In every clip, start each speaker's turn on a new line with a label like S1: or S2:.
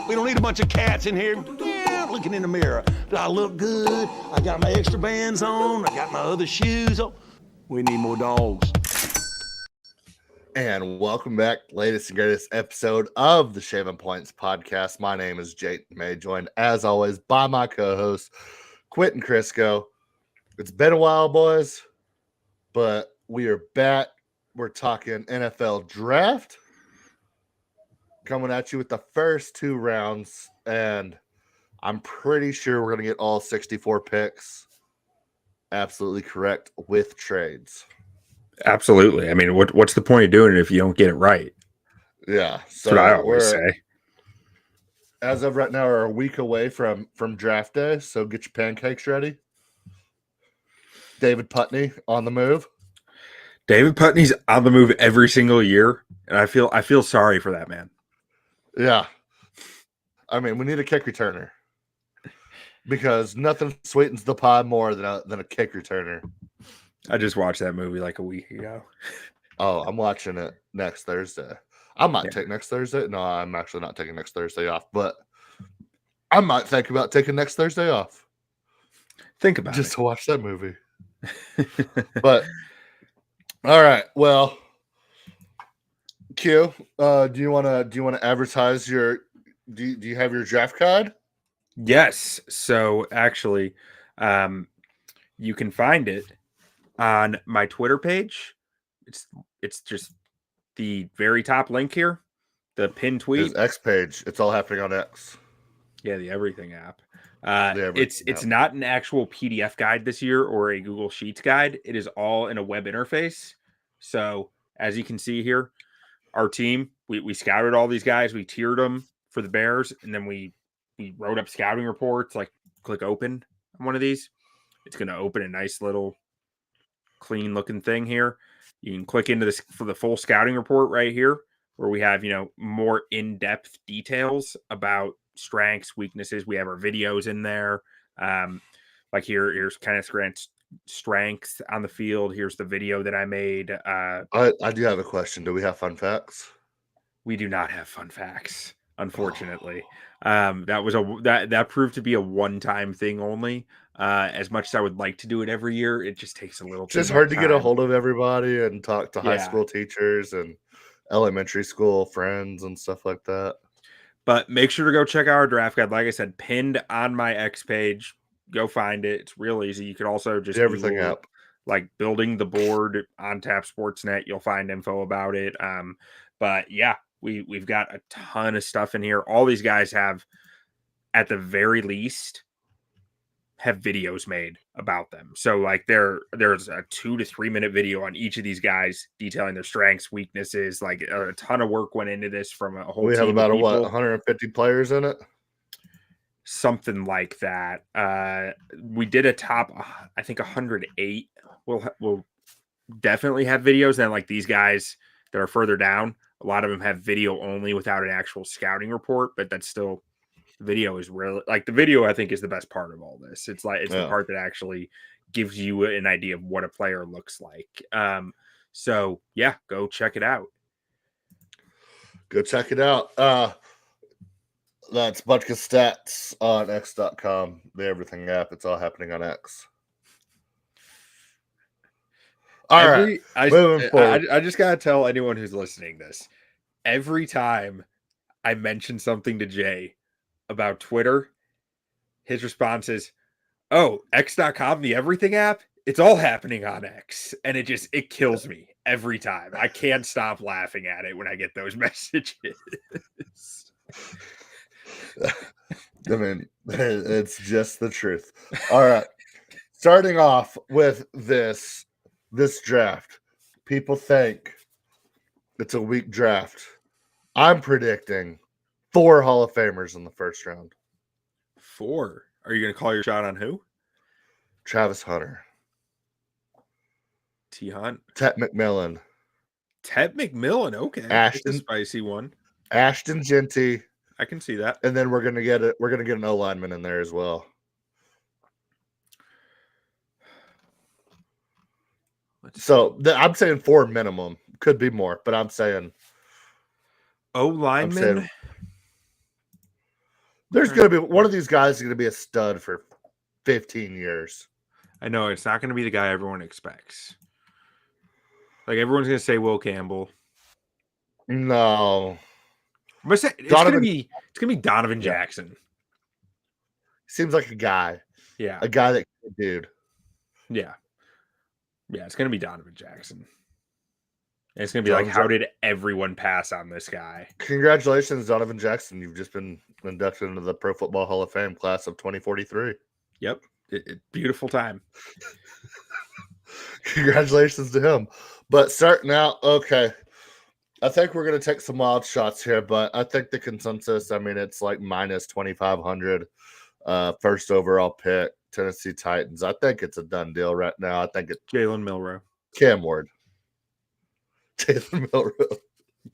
S1: We don't need a bunch of cats in here looking in the mirror. Do I look good? I got my extra bands on. I got my other shoes on. We need more dogs.
S2: And welcome back, latest and greatest episode of the Shaving Points podcast. My name is Jake May, joined as always by my co-host Quentin Crisco. It's been a while, boys, but we are back. We're talking NFL draft, coming at you with the first two rounds, and I'm pretty sure we're going to get all 64 picks. Absolutely correct, with trades.
S3: Absolutely. I mean, what's the point of doing it if you don't get it right?
S2: Yeah,
S3: so that's what I always say.
S2: As of right now, we're a week away from draft day, so get your pancakes ready. David Putney on the move.
S3: David Putney's on the move every single year, and I feel sorry for that man.
S2: Yeah, I mean, we need a kick returner because nothing sweetens the pie more than a kick returner.
S3: I just watched that movie like a week ago.
S2: Oh, I'm watching it next Thursday. I might take next Thursday. No, I'm actually not taking next Thursday off, but I might think about taking next Thursday off.
S3: Think about
S2: just to watch that movie. But all right, well, Q, do you want to advertise your? Do you have your draft card?
S3: Yes. So actually, you can find it on my Twitter page. It's just the very top link here, the pinned tweet.
S2: His X page. It's all happening on X.
S3: Yeah, the Everything app. It's not an actual PDF guide this year or a Google Sheets guide. It is all in a web interface. So as you can see here, our team, we scouted all these guys. We tiered them for the Bears, and then we wrote up scouting reports. Like, click open on one of these. It's going to open a nice little clean looking thing here. You can click into this for the full scouting report right here, where we have, more in-depth details about strengths, weaknesses. We have our videos in there. Like here's Kenneth Grant's strengths on the field. Here's the video that I made.
S2: I do have a question. Do we have fun facts?
S3: We do not have fun facts, unfortunately. That proved to be a one-time thing only. As much as I would like to do it every year, it just takes a little.
S2: It's just hard to get a hold of everybody and talk to high school teachers and elementary school friends and stuff like that.
S3: But make sure to go check out our draft guide. Like I said, pinned on my X page. Go find it. It's real easy. You could also just
S2: everything up,
S3: like building the board on Tap Sportsnet. You'll find info about it. But yeah, we've got a ton of stuff in here. All these guys have, at the very least, have videos made about them. So like there's a 2 to 3 minute video on each of these guys detailing their strengths, weaknesses. Like a ton of work went into this from a whole team.
S2: We have about 150 players in it.
S3: Something like that. We did a top, I think 108. We'll definitely have videos. Then like these guys that are further down, a lot of them have video only without an actual scouting report, but that's still, video is really like the video I think is the best part of all this. It's the part that actually gives you an idea of what a player looks like. So yeah, go check it out.
S2: Go check it out. That's Butkus Stats on X.com, the Everything app. It's all happening on X. Moving forward.
S3: I just gotta tell anyone who's listening this. Every time I mention something to Jay about Twitter, his response is, "Oh, X.com, the Everything app, it's all happening on X." And it kills me every time. I can't stop laughing at it when I get those messages.
S2: I mean, it's just the truth. All right. Starting off with this draft, people think it's a weak draft. I'm predicting 4 Hall of Famers in the first round.
S3: 4? Are you going to call your shot on who?
S2: Travis Hunter.
S3: T. Hunt.
S2: Tet McMillan.
S3: Okay.
S2: Ashton.
S3: That's a spicy one.
S2: Ashton Genty.
S3: I can see that.
S2: And then we're gonna get an O lineman in there as well. I'm saying 4 minimum. Could be more, but I'm saying
S3: O lineman.
S2: There's going to be one of these guys is going to be a stud for 15 years.
S3: I know it's not going to be the guy everyone expects. Like everyone's going to say Will Campbell.
S2: No.
S3: It's going to be Donovan Jackson.
S2: Seems like a guy.
S3: Yeah.
S2: A guy that dude.
S3: Yeah. Yeah, it's going to be Donovan Jackson. And it's going to be how did everyone pass on this guy?
S2: Congratulations, Donovan Jackson. You've just been inducted into the Pro Football Hall of Fame class of 2043.
S3: Yep. Beautiful time.
S2: Congratulations to him. But starting out, okay. I think we're going to take some wild shots here, but I think the consensus, it's like minus 2,500. First overall pick, Tennessee Titans. I think it's a done deal right now. I think it's
S3: Jalen Milroe.
S2: Cam Ward. Jalen Milroe.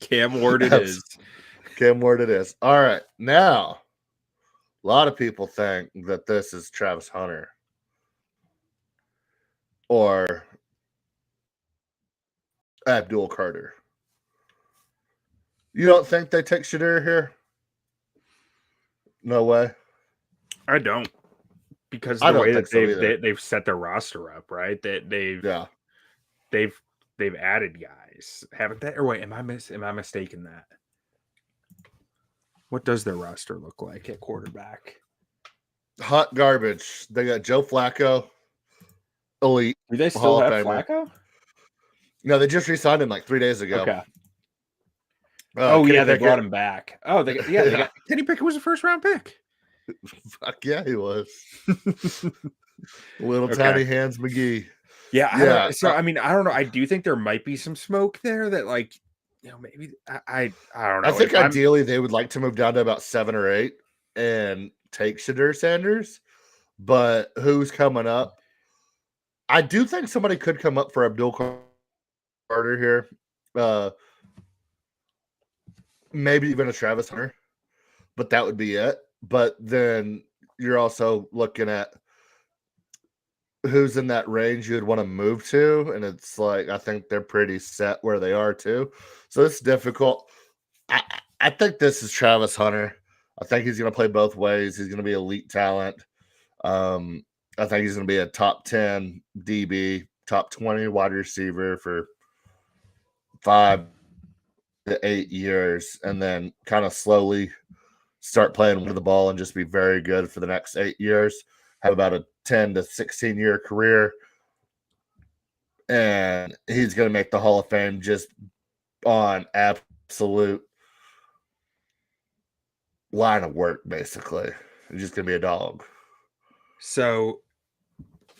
S3: Cam Ward it is.
S2: Cam Ward it is. All right. Now, a lot of people think that this is Travis Hunter or Abdul Carter. You don't think they take Shadir here? No way.
S3: I don't. Because the way that they've set their roster up, right? That they've added guys, haven't they? Or wait, am I mistaken that? What does their roster look like at quarterback?
S2: Hot garbage. They got Joe Flacco, elite.
S3: Do they still have Flacco?
S2: No, they just re-signed him like 3 days ago.
S3: Okay. They brought him back. Oh, they got Kenny Pickett was a first-round pick.
S2: Fuck yeah, he was. Little tiny hands McGee.
S3: Yeah. I don't know. I do think there might be some smoke there that maybe I don't know.
S2: I think ideally they would like to move down to about 7 or 8 and take Shadir Sanders, but who's coming up? I do think somebody could come up for Abdul Carter here. Maybe even a Travis Hunter, but that would be it. But then you're also looking at who's in that range you'd want to move to. And it's like, I think they're pretty set where they are too. So it's difficult. I think this is Travis Hunter. I think he's going to play both ways. He's going to be elite talent. I think he's going to be a top 10 DB, top 20 wide receiver for 5 to 8 years, and then kind of slowly start playing with the ball and just be very good for the next 8 years. Have about a 10 to 16 year career. And he's going to make the Hall of Fame just on absolute line of work, basically. He's just going to be a dog.
S3: So,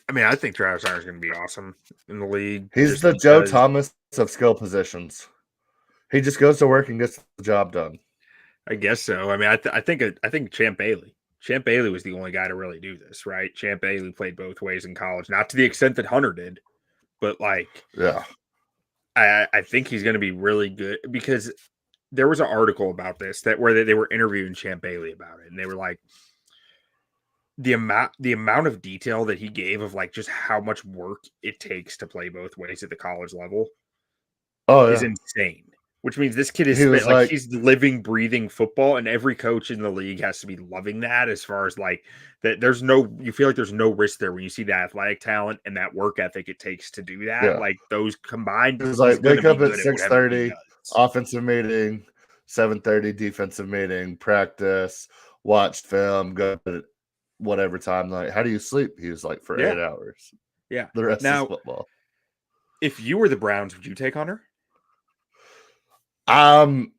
S3: I think Travis Hunter is going to be awesome in the league.
S2: He's the Joe Thomas of skill positions. He just goes to work and gets the job done.
S3: I guess so. I think Champ Bailey. Champ Bailey was the only guy to really do this, right? Champ Bailey played both ways in college, not to the extent that Hunter did, but I think he's going to be really good because there was an article about this where they were interviewing Champ Bailey about it, and they were like, the amount of detail that he gave of just how much work it takes to play both ways at the college level is insane. Which means this kid is he's living, breathing football, and every coach in the league has to be loving that. As far as that, you feel like there's no risk there when you see the athletic talent and that work ethic it takes to do that.
S2: Yeah.
S3: Those combined,
S2: it's wake up at 6:30, offensive meeting, 7:30 defensive meeting, practice, watch film, go to whatever time. How do you sleep? He was for 8 hours.
S3: Yeah,
S2: the rest is football.
S3: If you were the Browns, would you take Hunter?
S2: Hunter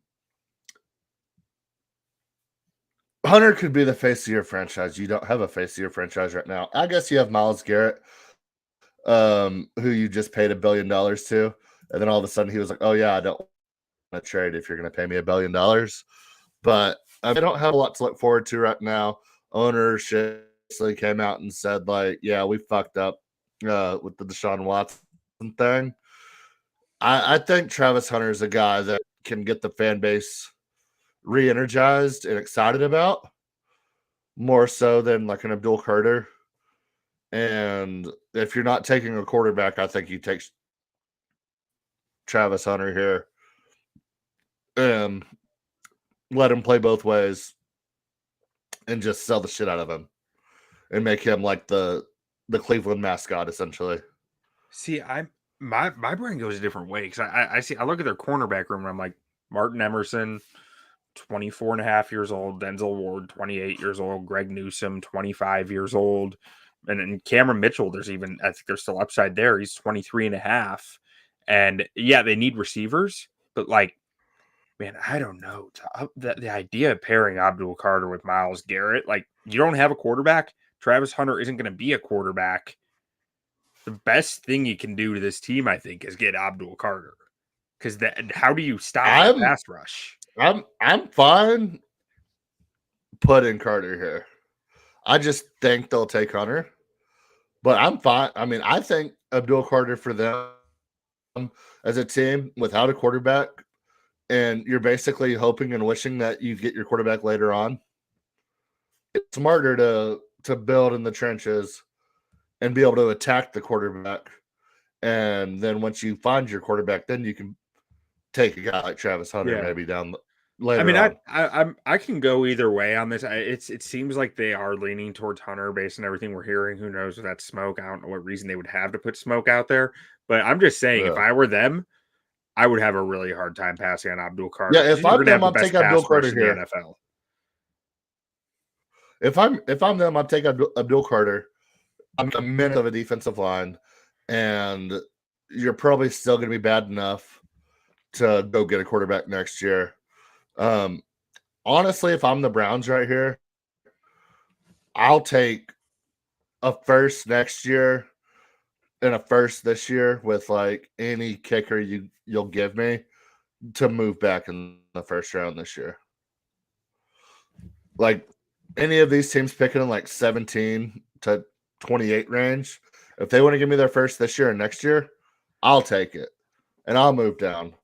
S2: could be the face of your franchise. You don't have a face of your franchise right now. I guess you have Myles Garrett, who you just paid $1 billion to, and then all of a sudden he was like, "Oh yeah, I don't want to trade if you're going to pay me $1 billion." But I don't have a lot to look forward to right now. Ownership came out and said "Yeah, we fucked up with the Deshaun Watson thing." I think Travis Hunter is a guy that can get the fan base re-energized and excited about more so than an Abdul Carter. And if you're not taking a quarterback, I think you take Travis Hunter here and let him play both ways. and just sell the shit out of him and make him like the Cleveland mascot, essentially.
S3: See, my brain goes a different way because I look at their cornerback room and I'm like, Martin Emerson, 24 and a half years old, Denzel Ward, 28 years old, Greg Newsome, 25 years old, and then Cameron Mitchell, I think there's still upside there. He's 23 and a half. And yeah, they need receivers, but like, man, I don't know. The idea of pairing Abdul Carter with Myles Garrett, like, you don't have a quarterback. Travis Hunter isn't going to be a quarterback. The best thing you can do to this team, I think, is get Abdul Carter. Because how do you stop the pass rush?
S2: I'm fine putting Carter here. I just think they'll take Hunter, but I'm fine. I mean, I think Abdul Carter for them as a team without a quarterback, and you're basically hoping and wishing that you get your quarterback later on. It's smarter to build in the trenches and be able to attack the quarterback. And then once you find your quarterback, then you can take a guy like Travis Hunter maybe down later.
S3: I mean, I can go either way on this. It seems like they are leaning towards Hunter based on everything we're hearing. Who knows if that's smoke? I don't know what reason they would have to put smoke out there. But I'm just saying, if I were them, I would have a really hard time passing on Abdul Carter.
S2: Yeah, if I'm them, I'm taking Abdul Carter here.
S3: In the NFL.
S2: If I'm them, I'm taking Abdul Carter. I'm a minute of a defensive line, and you're probably still going to be bad enough to go get a quarterback next year. Honestly, if I'm the Browns right here, I'll take a first next year and a first this year with like any kicker you'll give me to move back in the first round this year. Like any of these teams picking in like 17 to 28 range, if they want to give me their first this year and next year, I'll take it and I'll move down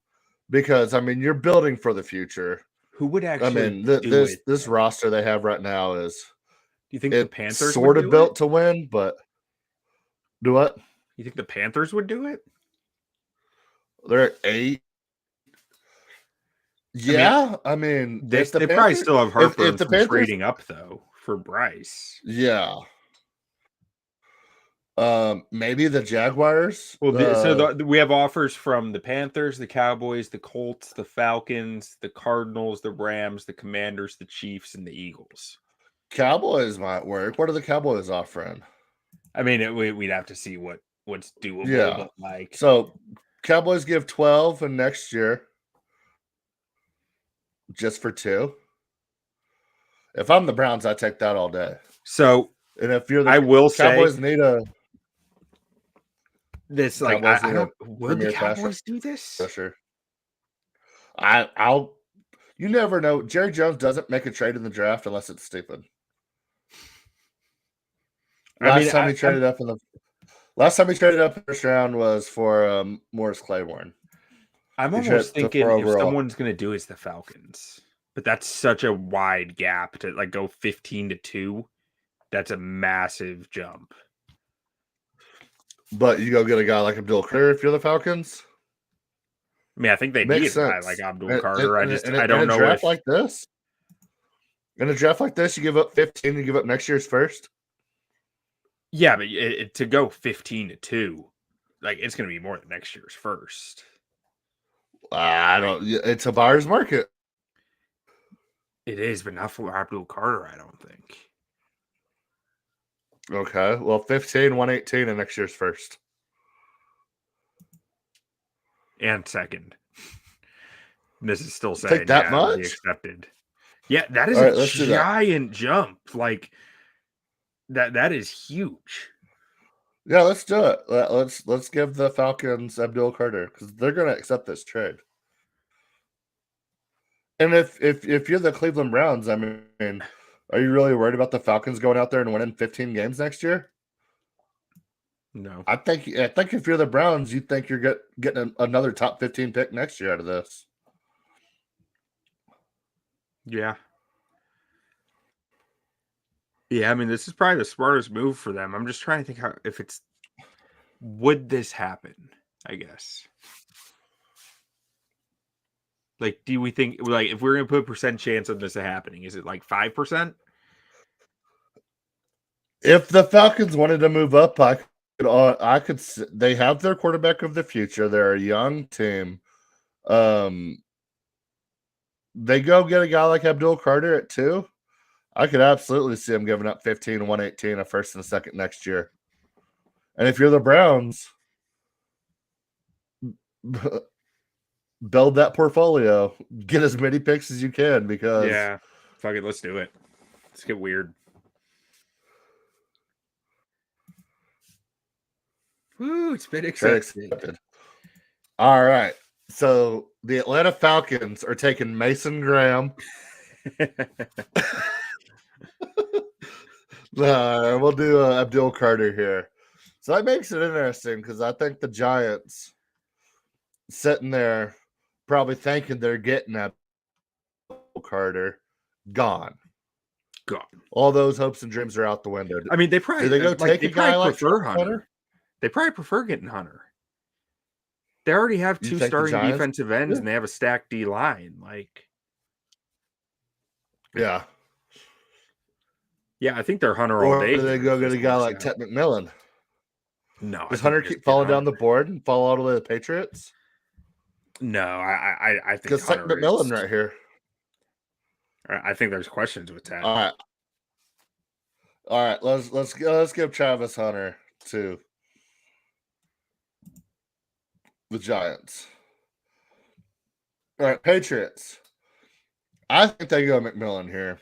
S2: because I mean you're building for the future.
S3: Who would actually?
S2: I mean, this roster they have right now is.
S3: Do you think the Panthers
S2: sort of built to win? But do what?
S3: You think the Panthers would do it?
S2: They're at 8. Yeah, I mean
S3: they probably still have heartburn from trading up though for Bryce.
S2: Yeah. Maybe the Jaguars.
S3: Well, we have offers from the Panthers, the Cowboys, the Colts, the Falcons, the Cardinals, the Rams, the Commanders, the Chiefs, and the Eagles.
S2: Cowboys might work. What are the Cowboys offering?
S3: I mean, we'd have to see what's doable.
S2: Yeah.
S3: Like,
S2: so Cowboys give 12 and next year just for 2. If I'm the Browns, I take that all day.
S3: So,
S2: and if you're the
S3: Cowboys
S2: need a.
S3: This like I don't. Will the Cowboys do this?
S2: For sure. I'll. You never know. Jerry Jones doesn't make a trade in the draft unless it's stupid. Last time he traded up in the first round was for Morris Claiborne.
S3: I'm almost thinking if someone's going to do it's the Falcons, but that's such a wide gap to like go 15-2. That's a massive jump.
S2: But you go get a guy like Abdul Carter if you're the Falcons.
S3: I mean, I think they need a guy like Abdul Carter. I don't know
S2: if like this. In a draft like this, you give up 15, you give up next year's first.
S3: Yeah, but to go 15-2, like it's going to be more than next year's first.
S2: I don't. It's a buyer's market.
S3: It is, but not for Abdul Carter. I don't think.
S2: Okay, well, 15, 118, and next year's first.
S3: And second. This is still saying
S2: take that much?
S3: Accepted. Yeah, that is a giant jump. Like that is huge.
S2: Yeah, let's do it. Let's give the Falcons Abdul Carter because they're going to accept this trade. And if you're the Cleveland Browns, I mean, are you really worried about the Falcons going out there and winning 15 games next year?
S3: No.
S2: I think if you're the Browns, you think you're getting another top 15 pick next year out of this.
S3: Yeah. Yeah, I mean, this is probably the smartest move for them. I'm just trying to think would this happen, I guess. Like, do we think, like, if we're going to put a percent chance of this happening, is it like 5%?
S2: If the Falcons wanted to move up, I could. They have their quarterback of the future. They're a young team. They go get a guy like Abdul Carter at 2. I could absolutely see them giving up 15, 118, a first and a second next year. And if you're the Browns, build that portfolio. Get as many picks as you can because
S3: yeah, fuck it, let's do it. Let's get weird. Woo, it's been accepted.
S2: All right. So the Atlanta Falcons are taking Mason Graham. We'll do Abdul Carter here. So that makes it interesting because I think the Giants sitting there probably thinking they're getting Abdul Carter gone. All those hopes and dreams are out the window.
S3: I mean, they probably
S2: do they go take a guy like
S3: Hunter. They probably prefer getting Hunter. They already have 2 starting defensive ends, and they have a stacked D line. Like,
S2: yeah,
S3: I think they're Hunter all day.
S2: Or do they go get a guy like Ted McMillan?
S3: No,
S2: does Hunter keep falling down the board and fall all the way to the Patriots?
S3: No, I think
S2: because Ted McMillan right here.
S3: I think there's questions with that.
S2: All right. Let's give Travis Hunter to the Giants. All right, Patriots. I think they go McMillan here.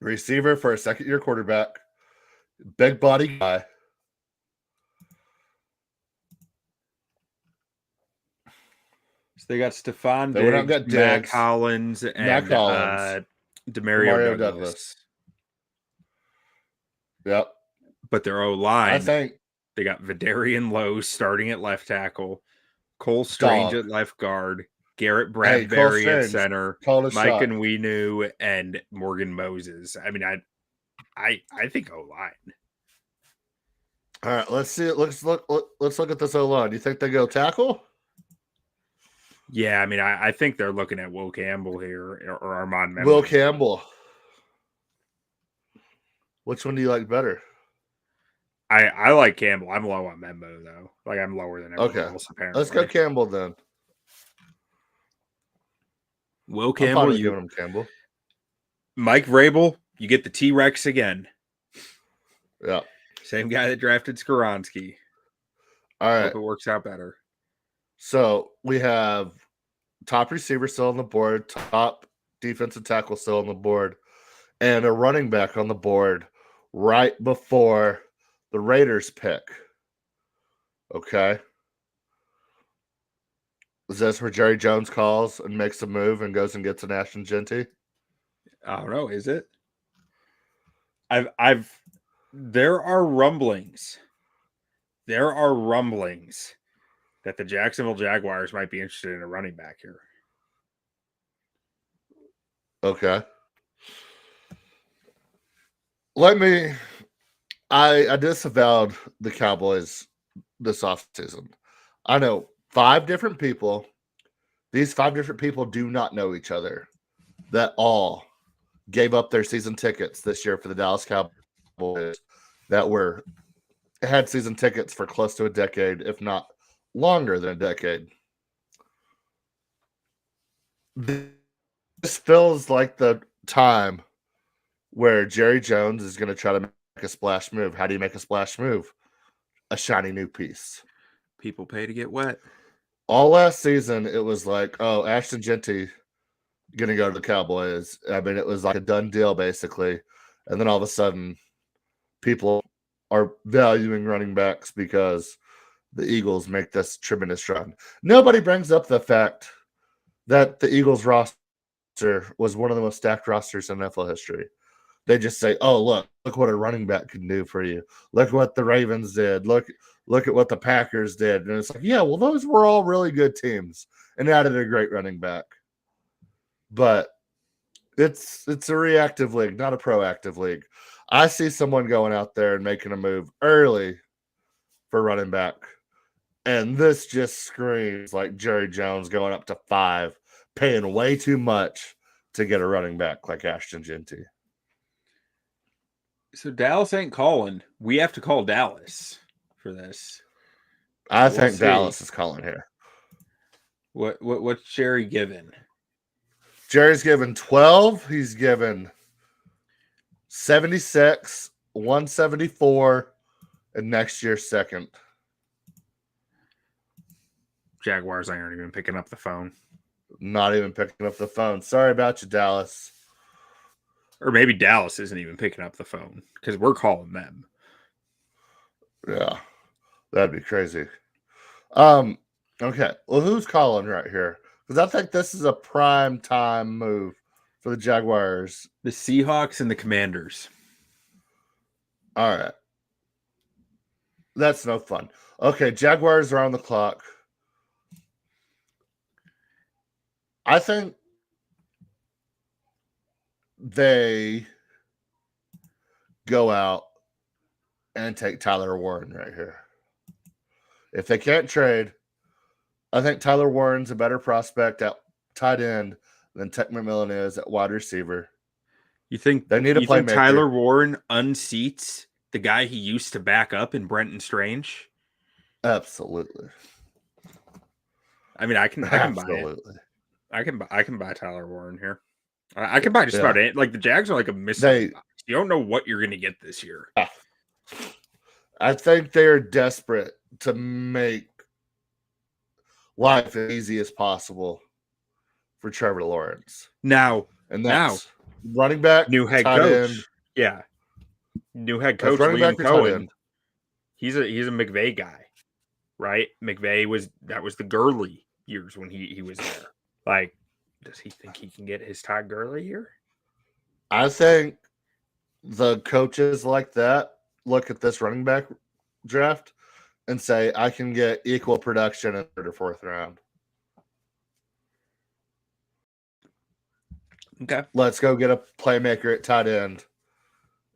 S2: Receiver for a second-year quarterback. Big body guy.
S3: So they got Stephon Diggs, Mac Hollins, and Demario Douglas.
S2: Yep.
S3: But their O-line,
S2: I think
S3: they got Vidarian Lowe starting at left tackle, Cole Strange at left guard, Garrett Bradbury at center, Mike Onwenu, and Morgan Moses. I mean, I think O-line.
S2: All right, let's see. Let's look at this O-line. Do you think they go tackle?
S3: Yeah, I mean, I think they're looking at Will Campbell here or Armand Memphis.
S2: Will Campbell. Which one do you like better?
S3: I like Campbell. I'm low on Membo, though. Like, I'm lower than everyone else, apparently.
S2: Let's go Campbell, then.
S3: Will Campbell.
S2: Giving him Campbell.
S3: Mike Vrabel, you get the T-Rex again.
S2: Yeah.
S3: Same guy that drafted Skoronski.
S2: All right.
S3: Hope it works out better.
S2: So we have top receiver still on the board, top defensive tackle still on the board, and a running back on the board right before the Raiders pick. Okay. Is this where Jerry Jones calls and makes a move and goes and gets an Ashton Genty?
S3: I don't know. Is it? There are rumblings. That the Jacksonville Jaguars might be interested in a running back here.
S2: Okay. I disavowed the Cowboys this offseason. I know 5 different people. These 5 different people do not know each other. That all gave up their season tickets this year for the Dallas Cowboys that had season tickets for close to a decade, if not longer than a decade. This feels like the time where Jerry Jones is going to try to make a splash move. How do you make a splash move? A shiny new piece.
S3: People pay to get wet.
S2: All last season, it was like, oh, Ashton Genty going to go to the Cowboys. I mean, it was like a done deal, basically. And then all of a sudden, people are valuing running backs because the Eagles make this tremendous run. Nobody brings up the fact that the Eagles roster was one of the most stacked rosters in NFL history. They just say, oh, look what a running back can do for you. Look what the Ravens did. Look at what the Packers did. And it's like, yeah, well, those were all really good teams and added a great running back. But it's a reactive league, not a proactive league. I see someone going out there and making a move early for running back. And this just screams like Jerry Jones going up to 5, paying way too much to get a running back like Ashton Genty.
S3: So Dallas ain't calling. We have to call Dallas for this.
S2: I think Dallas is calling here.
S3: What's Jerry giving?
S2: Jerry's given 12. He's given 76, 174, and next year's second.
S3: Jaguars aren't even picking up the phone.
S2: Not even picking up the phone. Sorry about you, Dallas.
S3: Or maybe Dallas isn't even picking up the phone because we're calling them.
S2: Yeah, that'd be crazy. Okay. Well, who's calling right here? Because I think this is a prime time move for the Jaguars.
S3: The Seahawks and the Commanders.
S2: All right. That's no fun. Okay, Jaguars are on the clock. I think they go out and take Tyler Warren right here. If they can't trade, I think Tyler Warren's a better prospect at tight end than Tech McMillan is at wide receiver.
S3: You think
S2: they need a playmaker?
S3: Tyler Warren unseats the guy he used to back up in Brenton Strange?
S2: Absolutely.
S3: I mean, I can buy it. I can buy Tyler Warren here. I can buy just about it. Like the Jags are like a missing. You don't know what you're going to get this year.
S2: I think they are desperate to make life as easy as possible for Trevor Lawrence.
S3: Now,
S2: running back,
S3: new head coach. End. Yeah, new head coach Liam Cohen. He's a McVay guy, right? McVay was the Gurley years when he was there. Like, does he think he can get his Todd Gurley here?
S2: I think the coaches like that look at this running back draft and say, I can get equal production in third or fourth round.
S3: Okay.
S2: Let's go get a playmaker at tight end,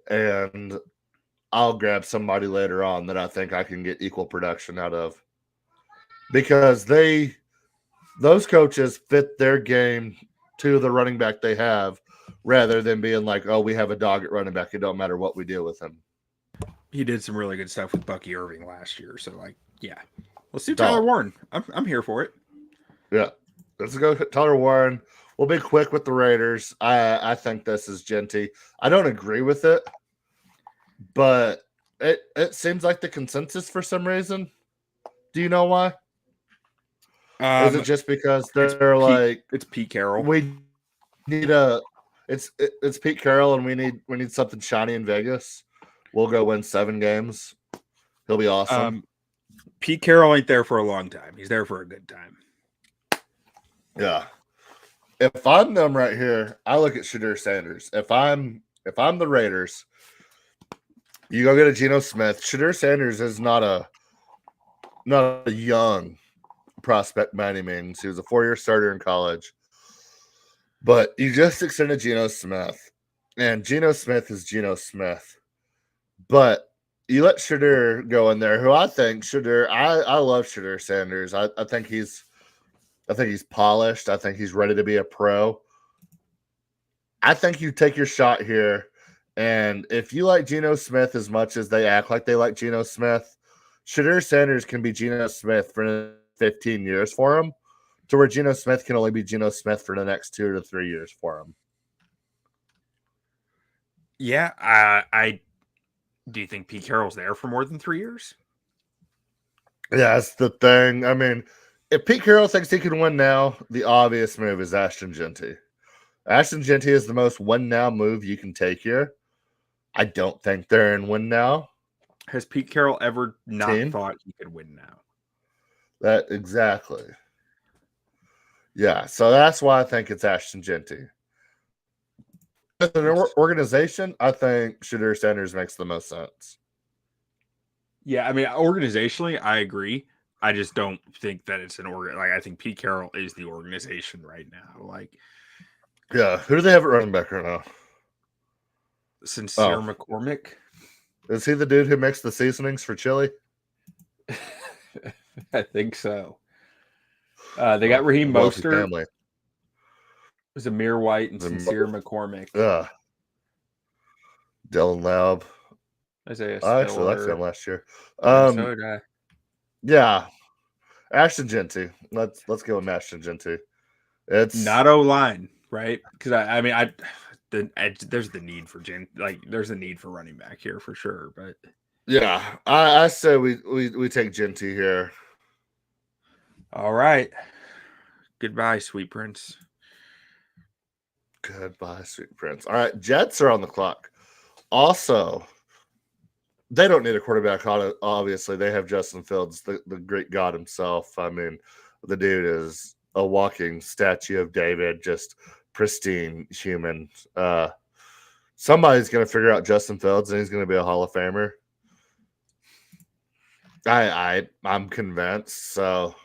S2: and I'll grab somebody later on that I think I can get equal production out of. Because those coaches fit their game to the running back they have rather than being like, oh, we have a dog at running back. It don't matter what we do with him.
S3: He did some really good stuff with Bucky Irving last year. So, let's do Tyler Warren. I'm here for it.
S2: Yeah. Let's go Tyler Warren. We'll be quick with the Raiders. I think this is Genty. I don't agree with it, but it seems like the consensus for some reason. Do you know why? Is it just because they're like
S3: it's Pete Carroll?
S2: We need it's Pete Carroll, and we need something shiny in Vegas. We'll go win 7 games. He'll be awesome.
S3: Pete Carroll ain't there for a long time. He's there for a good time.
S2: Yeah. If I'm them right here, I look at Shadur Sanders. If I'm the Raiders, you go get a Geno Smith. Shadur Sanders is not a young prospect by any means. He was a 4-year starter in college. But you just extended Geno Smith. And Geno Smith is Geno Smith. But you let Shadur go in there, who I think I love Shadur Sanders. I think he's polished. I think he's ready to be a pro. I think you take your shot here. And if you like Geno Smith as much as they act like they like Geno Smith, Shadur Sanders can be Geno Smith for 15 years for him, to where Geno Smith can only be Geno Smith for the next 2 to 3 years for him.
S3: Yeah, I do you think Pete Carroll's there for more than 3 years?
S2: Yeah, that's the thing. I mean, if Pete Carroll thinks he can win now, the obvious move is Ashton Genty. Ashton Genty is the most win now move you can take here. I don't think they're in win now.
S3: Has Pete Carroll ever not thought he could win now?
S2: That exactly. Yeah, so that's why I think it's Ashton Genty. As an organization, I think Shadur Sanders makes the most sense.
S3: Yeah, I mean, organizationally, I agree. I just don't think that it's an organ. Like, I think Pete Carroll is the organization right now. Like,
S2: yeah, who do they have at running back right now?
S3: Sincere McCormick.
S2: Is he the dude who makes the seasonings for chili?
S3: I think so. They got Raheem Mostert. It was Amir White and Sincere McCormick.
S2: Yeah. Dylan Laub.
S3: Isaiah
S2: I actually liked
S3: Spiller.
S2: him last year.
S3: So did I.
S2: Yeah. Ashton Genty. Let's go with Ashton Genty. It's
S3: not O-line, right? Because there's the need for there's a need for running back here for sure. But
S2: yeah, I say we take Genty here.
S3: All right. Goodbye, sweet prince.
S2: Goodbye, sweet prince. All right, Jets are on the clock. Also, they don't need a quarterback. Obviously, they have Justin Fields, the great God himself. I mean, the dude is a walking statue of David, just pristine human. Somebody's going to figure out Justin Fields, and he's going to be a Hall of Famer. I'm convinced. So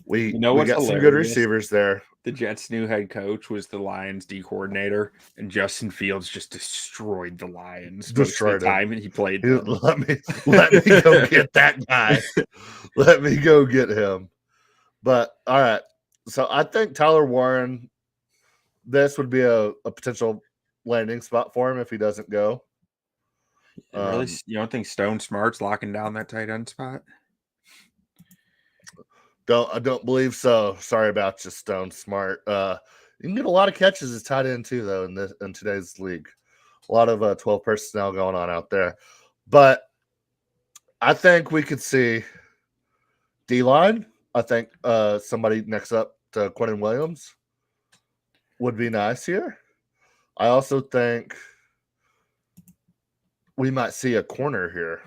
S2: we got some good receivers there.
S3: The Jets' new head coach was the Lions' D coordinator, and Justin Fields just destroyed the Lions most of the time, and he played them.
S2: Let me go get that guy. Let me go get him. But all right, so I think Tyler Warren, this would be a potential landing spot for him if he doesn't go.
S3: Really, you don't think Stone Smart's locking down that tight end spot?
S2: I don't believe so. Sorry about you, Stone Smart. You can get a lot of catches as tight end too, though, in today's league. A lot of 12 personnel going on out there. But I think we could see D-line. I think somebody next up to Quentin Williams would be nice here. I also think we might see a corner here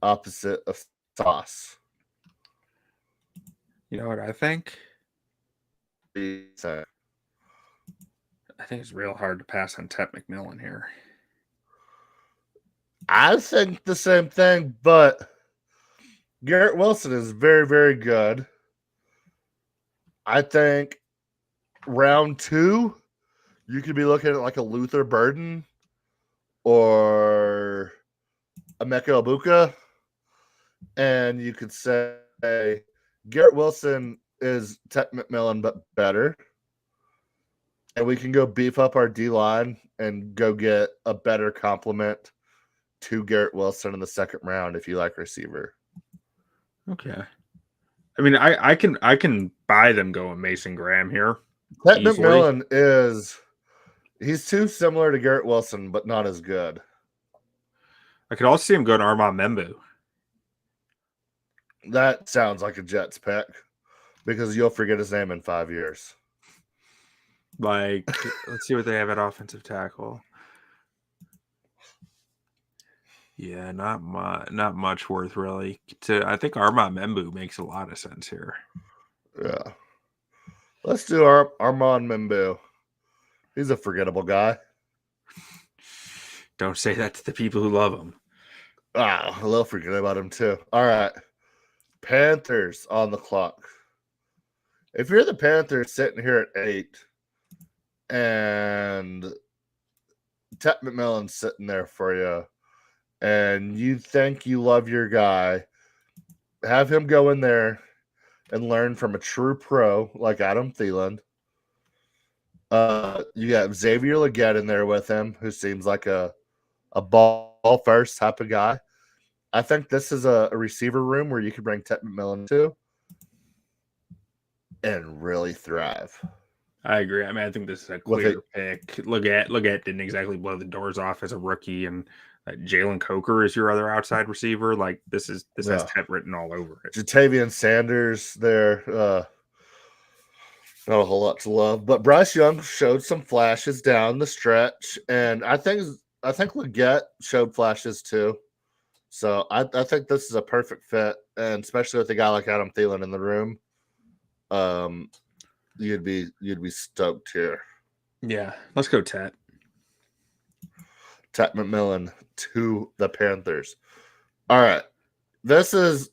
S2: opposite of Sauce.
S3: You know what I think?
S2: I
S3: think it's real hard to pass on Tet McMillan here.
S2: I think the same thing, but Garrett Wilson is very, very good. I think round 2, you could be looking at like a Luther Burden or a Emeka Egbuka, and you could say Garrett Wilson is Tet McMillan, but better. And we can go beef up our D-line and go get a better complement to Garrett Wilson in the second round if you like receiver.
S3: Okay. I mean, I can buy them going Mason Graham here.
S2: Tet McMillan he's too similar to Garrett Wilson, but not as good.
S3: I could also see him going Armand Membu.
S2: That sounds like a Jets pick because you'll forget his name in 5 years.
S3: Like, let's see what they have at offensive tackle. Yeah, not much worth really. I think Armand Membu makes a lot of sense here.
S2: Yeah. Let's do Armand Membu. He's a forgettable guy.
S3: Don't say that to the people who love him.
S2: They'll forget about him too. All right. Panthers on the clock. If you're the Panthers sitting here at 8 and Tet McMillan's sitting there for you and you think you love your guy, have him go in there and learn from a true pro like Adam Thielen. You got Xavier Legette in there with him, who seems like a ball first type of guy. I think this is a receiver room where you could bring Tet McMillan to and really thrive.
S3: I agree. I mean, I think this is a clear pick. Legette didn't exactly blow the doors off as a rookie, and Jalen Coker is your other outside receiver. Like this has Tet written all over it.
S2: Jatavian Sanders there. Not a whole lot to love, but Bryce Young showed some flashes down the stretch, and I think Legette showed flashes too. So I think this is a perfect fit, and especially with a guy like Adam Thielen in the room, you'd be stoked here.
S3: Yeah, let's go Tet
S2: McMillan to the Panthers. All right, this is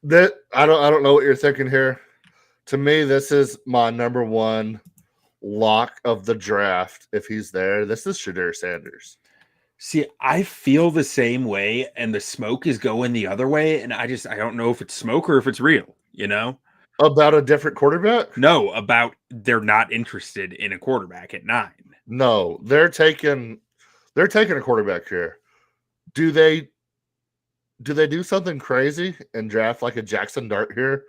S2: that I don't know what you're thinking here. To me, this is my number one lock of the draft. If he's there, this is Shedeur Sanders.
S3: See, I feel the same way, and the smoke is going the other way, and I don't know if it's smoke or if it's real, you know?
S2: About a different quarterback?
S3: No, about they're not interested in a quarterback at 9.
S2: No, they're taking a quarterback here. Do they do something crazy and draft like a Jackson Dart here?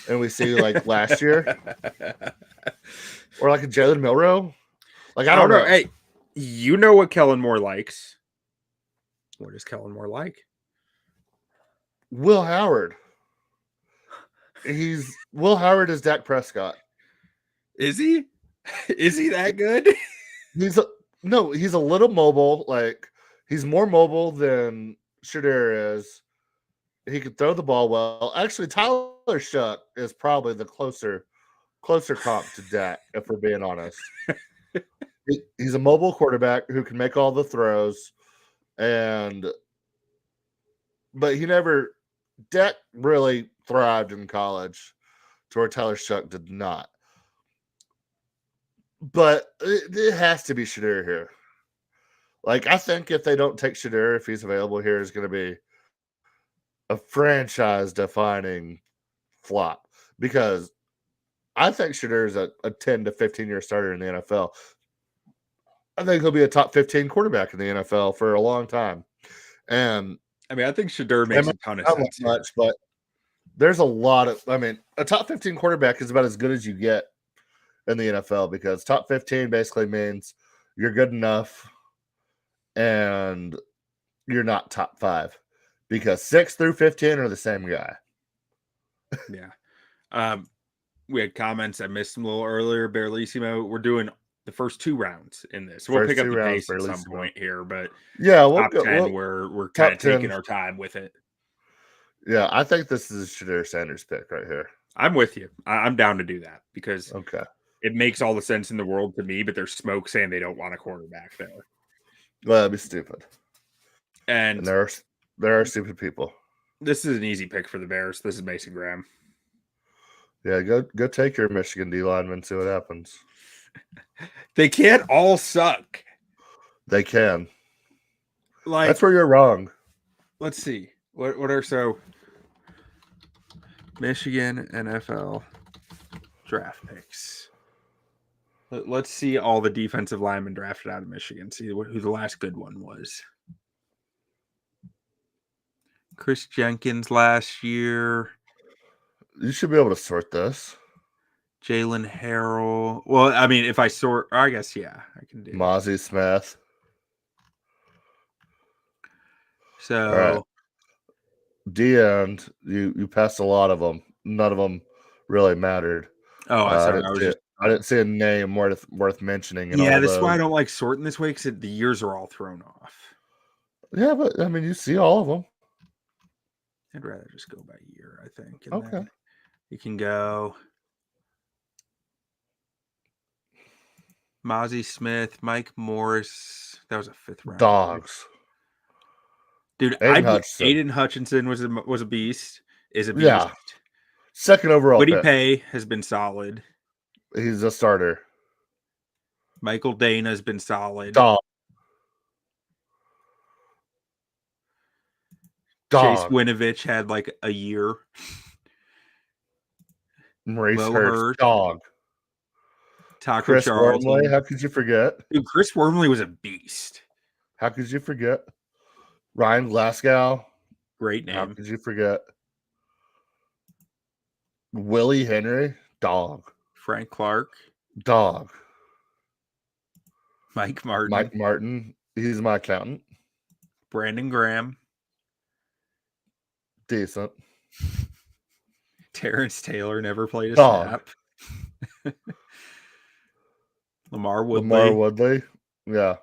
S2: And we see like last year, or like a Jalen Milroe? Like I don't know.
S3: Hey, you know what Kellen Moore likes? What does Kellen Moore like?
S2: Will Howard. Will Howard is Dak Prescott.
S3: Is he? Is he that good?
S2: He's a little mobile. Like he's more mobile than Shadir is. He can throw the ball well. Actually, Tyler Shuck is probably the closer comp to Dak, if we're being honest. He's a mobile quarterback who can make all the throws, but Dak really thrived in college, to where Tyler Shuck did not. But it has to be Shadir here. Like, I think if they don't take Shadir, if he's available here, is going to be a franchise-defining flop, because I think Shadir is a 10 to 15-year starter in the NFL. I think he'll be a top 15 quarterback in the NFL for a long time. And
S3: I mean, I think Shadir makes a ton of sense.
S2: Not much, but there's a lot of, a top 15 quarterback is about as good as you get in the NFL, because top 15 basically means you're good enough and you're not top 5, because 6 through 15 are the same guy.
S3: Yeah. We had comments. I missed them a little earlier. Barlissimo, we're doing the first 2 rounds in this. We'll pick up the pace at some point here, but
S2: yeah,
S3: top 10, we're kind of taking our time with it.
S2: Yeah, I think this is a Shadir Sanders pick right here.
S3: I'm with you. I'm down to do that, because
S2: okay,
S3: it makes all the sense in the world to me, but there's smoke saying they don't want a quarterback there.
S2: Well, that'd be stupid.
S3: And
S2: there are stupid people.
S3: This is an easy pick for the Bears. This is Mason Graham.
S2: Yeah, go take your Michigan D lineman, see what happens.
S3: They can't all suck.
S2: They can.
S3: Like,
S2: that's where you're wrong.
S3: Let's see. What are so Michigan NFL draft picks? Let's see all the defensive linemen drafted out of Michigan. See who the last good one was. Chris Jenkins last year.
S2: You should be able to sort this.
S3: Jalen Harrell. Well, I mean, if I sort, I guess, yeah, I can do
S2: Mozzie Smith.
S3: So,
S2: all right. D-end, you passed a lot of them. None of them really mattered.
S3: Oh, sorry.
S2: I didn't see a name worth mentioning.
S3: Yeah, that's why I don't like sorting this way, because the years are all thrown off.
S2: Yeah, but I mean, you see all of them.
S3: I'd rather just go by year, I think.
S2: And okay.
S3: You can go Mozzie Smith, Mike Morris. That was a 5th round.
S2: Dogs.
S3: Dude, Aiden Hutchinson was a beast. Is a beast.
S2: Yeah. 2nd overall.
S3: Woody Pay has been solid.
S2: He's a starter.
S3: Michael Dana has been solid.
S2: Dog.
S3: Chase Winovich had like a year.
S2: Maurice Hurst, dog.
S3: Taco
S2: Chris
S3: Charlton.
S2: Wormley, how could you forget?
S3: Dude, Chris Wormley was a beast.
S2: How could you forget? Ryan Glasgow.
S3: Great name.
S2: How could you forget? Willie Henry, dog.
S3: Frank Clark,
S2: dog.
S3: Mike Martin.
S2: He's my accountant.
S3: Brandon Graham.
S2: Decent.
S3: Terrence Taylor never played a
S2: dog.
S3: snap. Lamar Woodley.
S2: Yeah.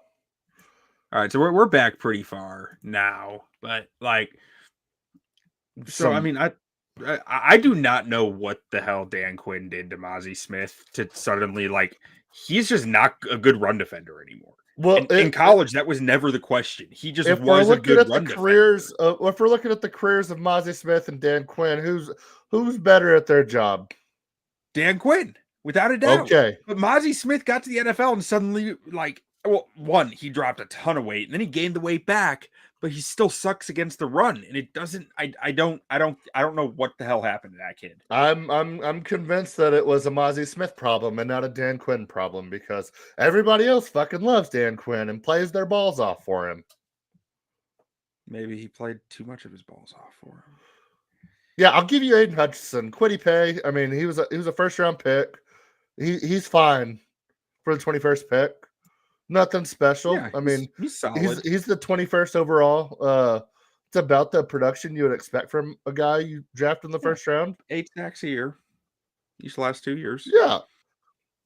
S3: All right, so we're back pretty far now, but like, so I mean, I do not know what the hell Dan Quinn did to Mozzie Smith to suddenly, like, he's just not a good run defender anymore. Well, in college, that was never the question. He just was a good run defender.
S2: If we're looking at the careers of Mozzie Smith and Dan Quinn, who's better at their job?
S3: Dan Quinn, without a doubt.
S2: Okay,
S3: but Mozzie Smith got to the NFL and suddenly, like, well, one, he dropped a ton of weight, and then he gained the weight back. but he still sucks against the run, and it doesn't. I don't know what the hell happened to that kid.
S2: I'm convinced that it was a Mozzie Smith problem and not a Dan Quinn problem, because everybody else fucking loves Dan Quinn and plays their balls off for him.
S3: Maybe he played too much of his balls off for him.
S2: Yeah, I'll give you Aiden Hutchinson. Quiddy Pay. I mean, he was a first round pick. He's fine for the 21st pick. Nothing special.
S3: Yeah,
S2: I mean,
S3: he's solid.
S2: He's the 21st overall. It's about the production you would expect from a guy you draft in the first round.
S3: 8 sacks a year. These last 2 years.
S2: Yeah.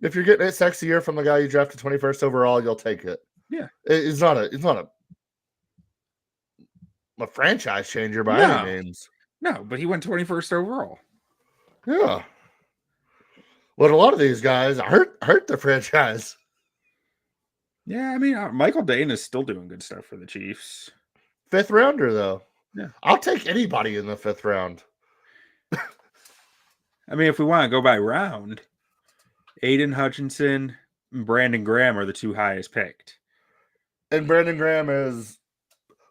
S2: If you're getting 8 sacks a year from the guy you drafted 21st overall, you'll take it.
S3: Yeah.
S2: It's not a franchise changer by any means.
S3: No, but he went 21st overall.
S2: Yeah. Well, a lot of these guys hurt the franchise.
S3: Yeah, I mean, Michael Dane is still doing good stuff for the Chiefs.
S2: 5th rounder, though.
S3: Yeah.
S2: I'll take anybody in the 5th round.
S3: I mean, if we want to go by round, Aiden Hutchinson and Brandon Graham are the 2 highest picked.
S2: And Brandon Graham is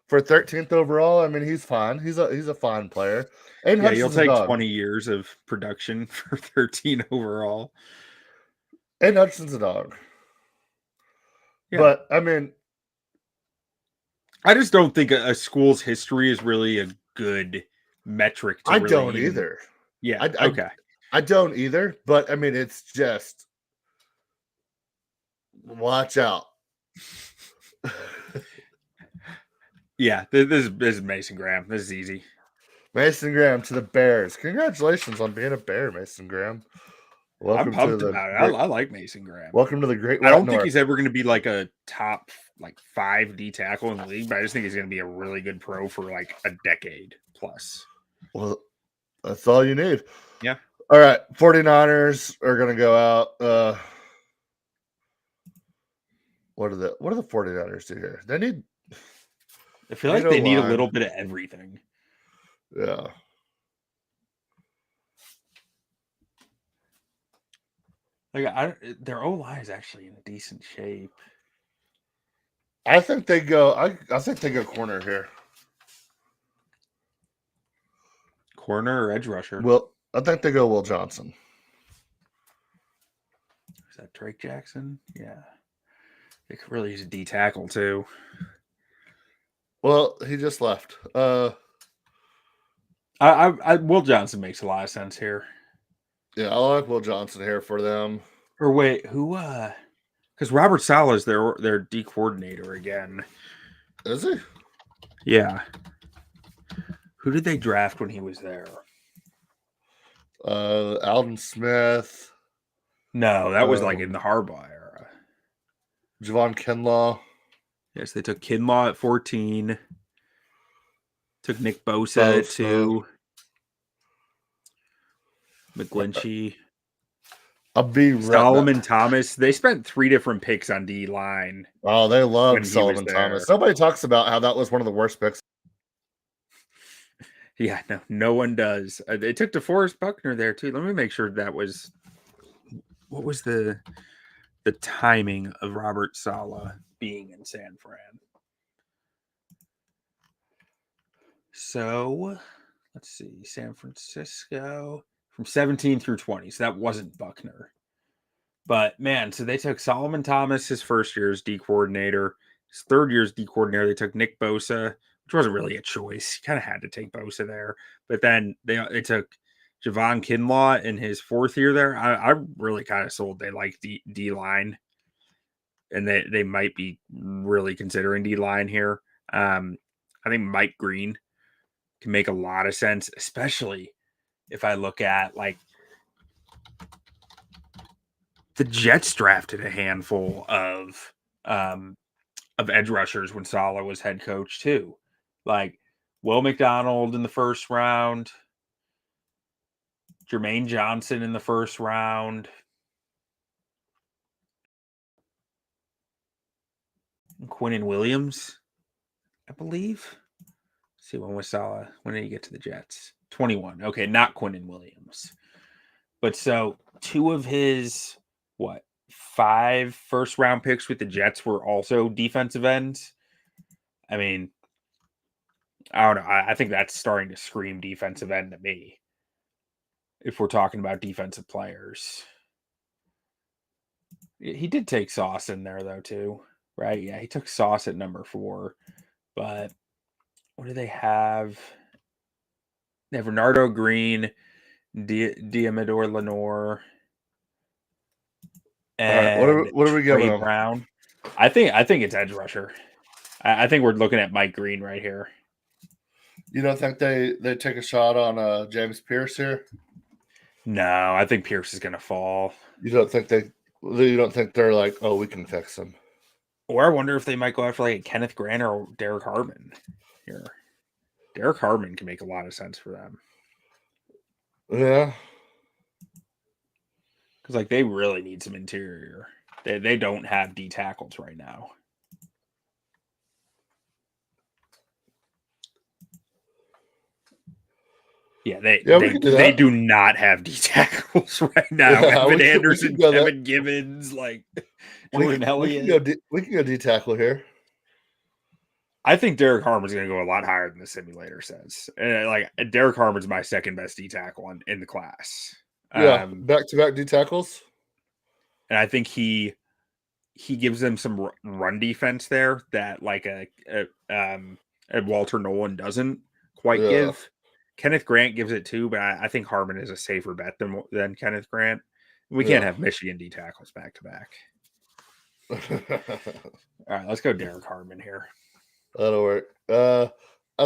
S2: for 13th overall. I mean, he's fine. He's a fine player. And
S3: yeah, you'll take 20 years of production for 13 overall.
S2: And Hutchinson's a dog. Yeah. But I mean,
S3: I just don't think a school's history is really a good metric.
S2: I don't either.
S3: Yeah. Okay.
S2: I don't either. But I mean, it's just watch out.
S3: Yeah, this is Mason Graham. This is easy.
S2: Mason Graham to the Bears. Congratulations on being a Bear, Mason Graham.
S3: Welcome I'm pumped about it. I like Mason Graham.
S2: Welcome to the Great.
S3: I don't think he's ever going to be like a top 5 D tackle in the league, but I just think he's going to be a really good pro for like a decade plus.
S2: Well, that's all you need.
S3: Yeah.
S2: All right. 49ers are going to go out. What do the 49ers do here? They need.
S3: I feel like they need a little bit of everything.
S2: Yeah.
S3: Like their O-line is actually in a decent shape.
S2: I think they go. I think they go corner here.
S3: Corner or edge rusher?
S2: Well, I think they go Will Johnson.
S3: Is that Drake Jackson? Yeah. They could really use a D tackle too.
S2: Well, he just left.
S3: Will Johnson makes a lot of sense here.
S2: Yeah, I like Will Johnson here for them.
S3: Or wait, who? Because Robert Saleh is their D coordinator again.
S2: Is he?
S3: Yeah. Who did they draft when he was there?
S2: Alden Smith.
S3: No, that was like in the Harbaugh era.
S2: Javon Kinlaw.
S3: Yes, they took Kinlaw at 14. Took Nick Bosa at 2. McGlinchey. Solomon Thomas. They spent 3 different picks on D line.
S2: Oh, they loved Solomon Thomas. Nobody talks about how that was one of the worst picks.
S3: Yeah, no one does. They took DeForest Buckner there too. Let me make sure that was. What was the timing of Robert Saleh being in San Fran? So let's see, San Francisco from 17 through 20. So that wasn't Buckner. But man, so they took Solomon Thomas his first year as D coordinator. His third year as D coordinator, they took Nick Bosa, which wasn't really a choice. You kind of had to take Bosa there. But then they took Javon Kinlaw in his 4th year there. I really kind of sold they like D line. And they might be really considering D line here. I think Mike Green can make a lot of sense, especially if I look at like the Jets drafted a handful of edge rushers when Saleh was head coach too. Like Will McDonald in the 1st round, Jermaine Johnson in the 1st round, Quinnen Williams, I believe. Let's see, when was Saleh? When did he get to the Jets? 21. Okay, not Quinnen Williams. But so 2 of his 5 first-round picks with the Jets were also defensive ends. I mean, I don't know. I think that's starting to scream defensive end to me. If we're talking about defensive players. He did take Sauce in there, though, too. Right? Yeah, he took Sauce at number 4. But what do they have? They have Renardo Green, Diamador Lenore, and
S2: all right, what are we giving
S3: Trey
S2: them?
S3: Brown. I think it's edge rusher. I think we're looking at Mike Green right here.
S2: You don't think they take a shot on James Pierce here?
S3: No, I think Pierce is going to fall.
S2: You don't think they're like, oh, we can fix him?
S3: Or I wonder if they might go after like a Kenneth Grant or Derek Harmon here. Derek Harmon can make a lot of sense for them.
S2: Yeah.
S3: Because like they really need some interior. They don't have D tackles right now. Yeah, they do not have D tackles right now.
S2: Yeah,
S3: Evan Anderson, Kevin Gibbons, like Jordan Elliott.
S2: We can go D tackle here.
S3: I think Derek Harmon's going to go a lot higher than the simulator says. Like Derek Harmon's my second best D tackle in the class.
S2: Yeah, back-to-back D tackles.
S3: And I think he gives them some run defense there that like a Walter Nolan doesn't quite give. Kenneth Grant gives it too, but I think Harmon is a safer bet than Kenneth Grant. We can't have Michigan D tackles back to back. All right, let's go Derek Harmon here.
S2: That'll work. I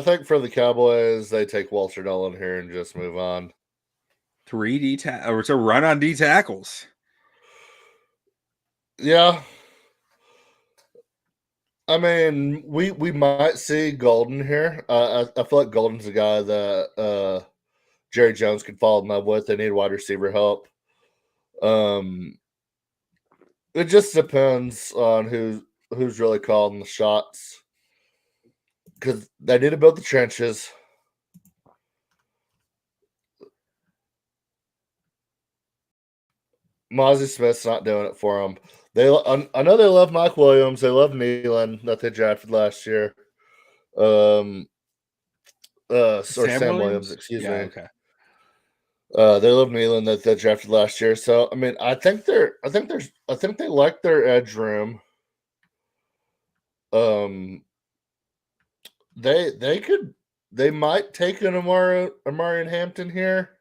S2: think for the Cowboys, they take Walter Nolan here and just move on.
S3: 3 D tackles. It's a run on D tackles.
S2: Yeah. I mean, we might see Golden here. I feel like Golden's a guy that Jerry Jones could fall in love with. They need wide receiver help. It just depends on who's really calling the shots. Because they need to build the trenches. Mozzie Smith's not doing it for them. I know they love Mike Williams. They love Nealon that they drafted last year. Sam Williams, excuse me.
S3: Okay.
S2: They love Nealon that they drafted last year. So I mean, I think they like their edge room. They might take an Amarian Hampton here,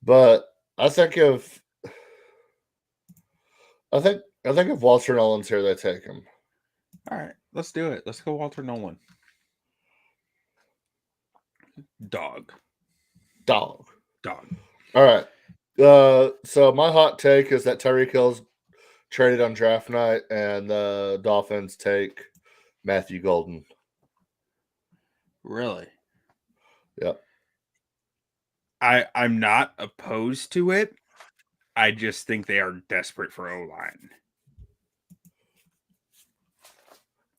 S2: but I think if Walter Nolan's here, they take him.
S3: All right, let's do it. Let's go Walter Nolan. Dog.
S2: All right. So my hot take is that Tyreek Hill's traded on draft night, and the Dolphins take Matthew Golden.
S3: Really?
S2: Yep.
S3: I'm not opposed to it. I just think they are desperate for O-line.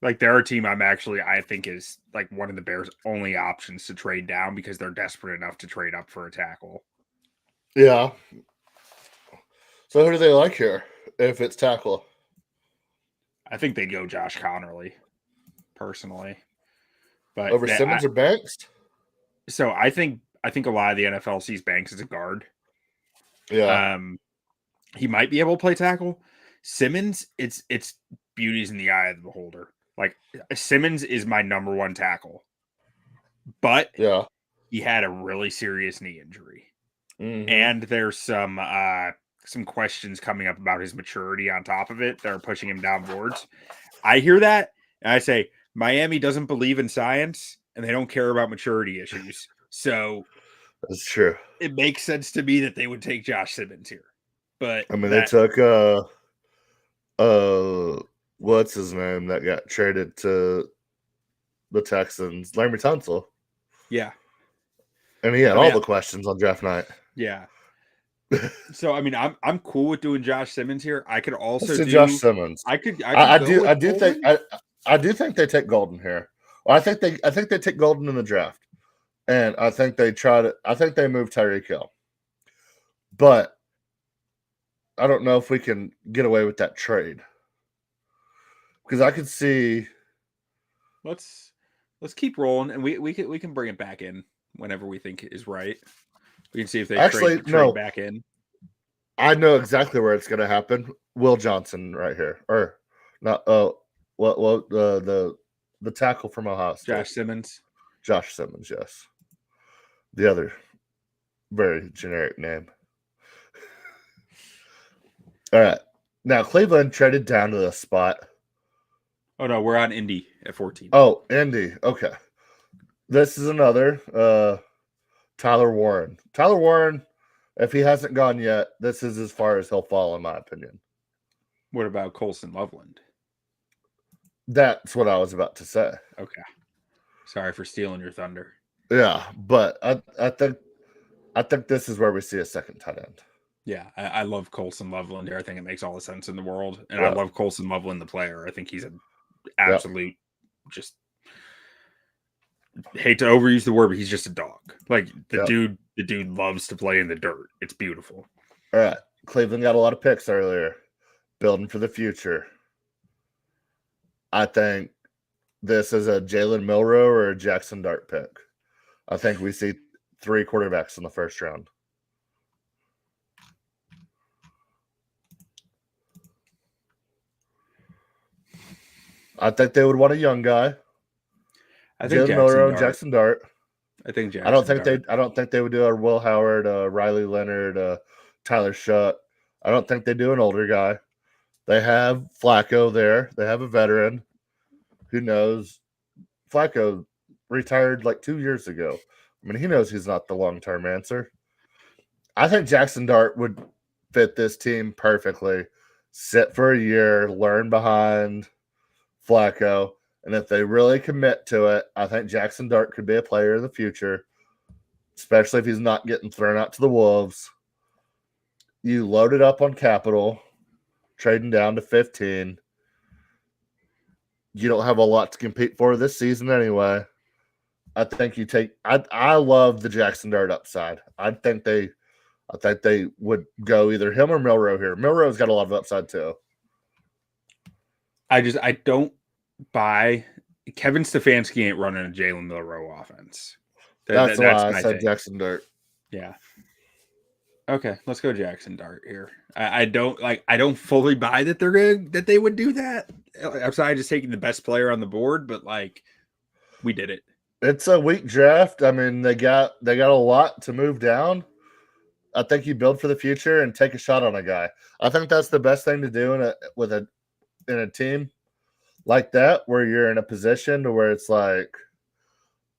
S3: Like they're a team I think is like one of the Bears' only options to trade down because they're desperate enough to trade up for a tackle.
S2: Yeah. So who do they like here if it's tackle?
S3: I think they'd go Josh Connerly, personally. But
S2: over Simmons or Banks?
S3: So I think a lot of the NFL sees Banks as a guard.
S2: Yeah.
S3: He might be able to play tackle. Simmons, it's beauty's in the eye of the beholder. Like Simmons is my number 1 tackle. But he had a really serious knee injury.
S2: Mm-hmm.
S3: And there's some questions coming up about his maturity on top of it that are pushing him down boards. I hear that and I say Miami doesn't believe in science and they don't care about maturity issues. So
S2: that's true.
S3: It makes sense to me that they would take Josh Simmons here. But
S2: I mean, they took what's his name that got traded to the Texans, Larry Tunsil.
S3: Yeah.
S2: And he had all the questions on draft night.
S3: Yeah. So I mean, I'm cool with doing Josh Simmons here. I could also do
S2: Josh Simmons.
S3: I do
S2: think they take Golden here. Well, I think they take Golden in the draft, and I think they move Tyreek Hill, but I don't know if we can get away with that trade because I could see.
S3: Let's let's keep rolling, and we can bring it back in whenever we think is right. We can see if they trade back in.
S2: I know exactly where it's going to happen. Will Johnson right here, or not? The tackle from Ohio State, Josh Simmons, yes. The other very generic name. All right, now Cleveland traded down to the spot.
S3: Oh no, we're on Indy at 14.
S2: Oh, Indy. Okay, this is another Tyler Warren. Tyler Warren. If he hasn't gone yet, this is as far as he'll fall, in my opinion.
S3: What about Colson Loveland?
S2: That's what I was about to say.
S3: Okay. Sorry for stealing your thunder.
S2: Yeah, but I think this is where we see a second tight end.
S3: Yeah, I love Colson Loveland here. I think it makes all the sense in the world. And I love Colson Loveland, the player. I think he's an absolute just hate to overuse the word, but he's just a dog. Like the dude loves to play in the dirt. It's beautiful.
S2: All right. Cleveland got a lot of picks earlier. Building for the future. I think this is a Jalen Milroe or a Jackson Dart pick. I think we see 3 quarterbacks in the first round. I think they would want a young guy.
S3: I think
S2: Jalen Milroe and Jackson Dart.
S3: I think Jackson.
S2: I don't think they would do a Will Howard, Riley Leonard, Tyler Shutt. I don't think they do an older guy. They have Flacco there. They have a veteran. Who knows? Flacco retired like 2 years ago. I mean, he knows he's not the long-term answer. I think Jackson Dart would fit this team perfectly. Sit for a year, learn behind Flacco. And if they really commit to it, I think Jackson Dart could be a player in the future, especially if he's not getting thrown out to the Wolves. You load it up on capital, trading down to 15. You don't have a lot to compete for this season anyway. I think you take – I love the Jackson Dart upside. I think they would go either him or Milroe here. Milroe's got a lot of upside too.
S3: I don't buy Kevin Stefanski ain't running a Jalen Milroe offense.
S2: That's why I said Jackson Dart.
S3: Yeah. Okay, let's go Jackson Dart here. I don't fully buy that that they would do that. Outside just taking the best player on the board, but we did it.
S2: It's a weak draft. I mean, they got a lot to move down. I think you build for the future and take a shot on a guy. I think that's the best thing to do in a team like that, where you're in a position to where it's like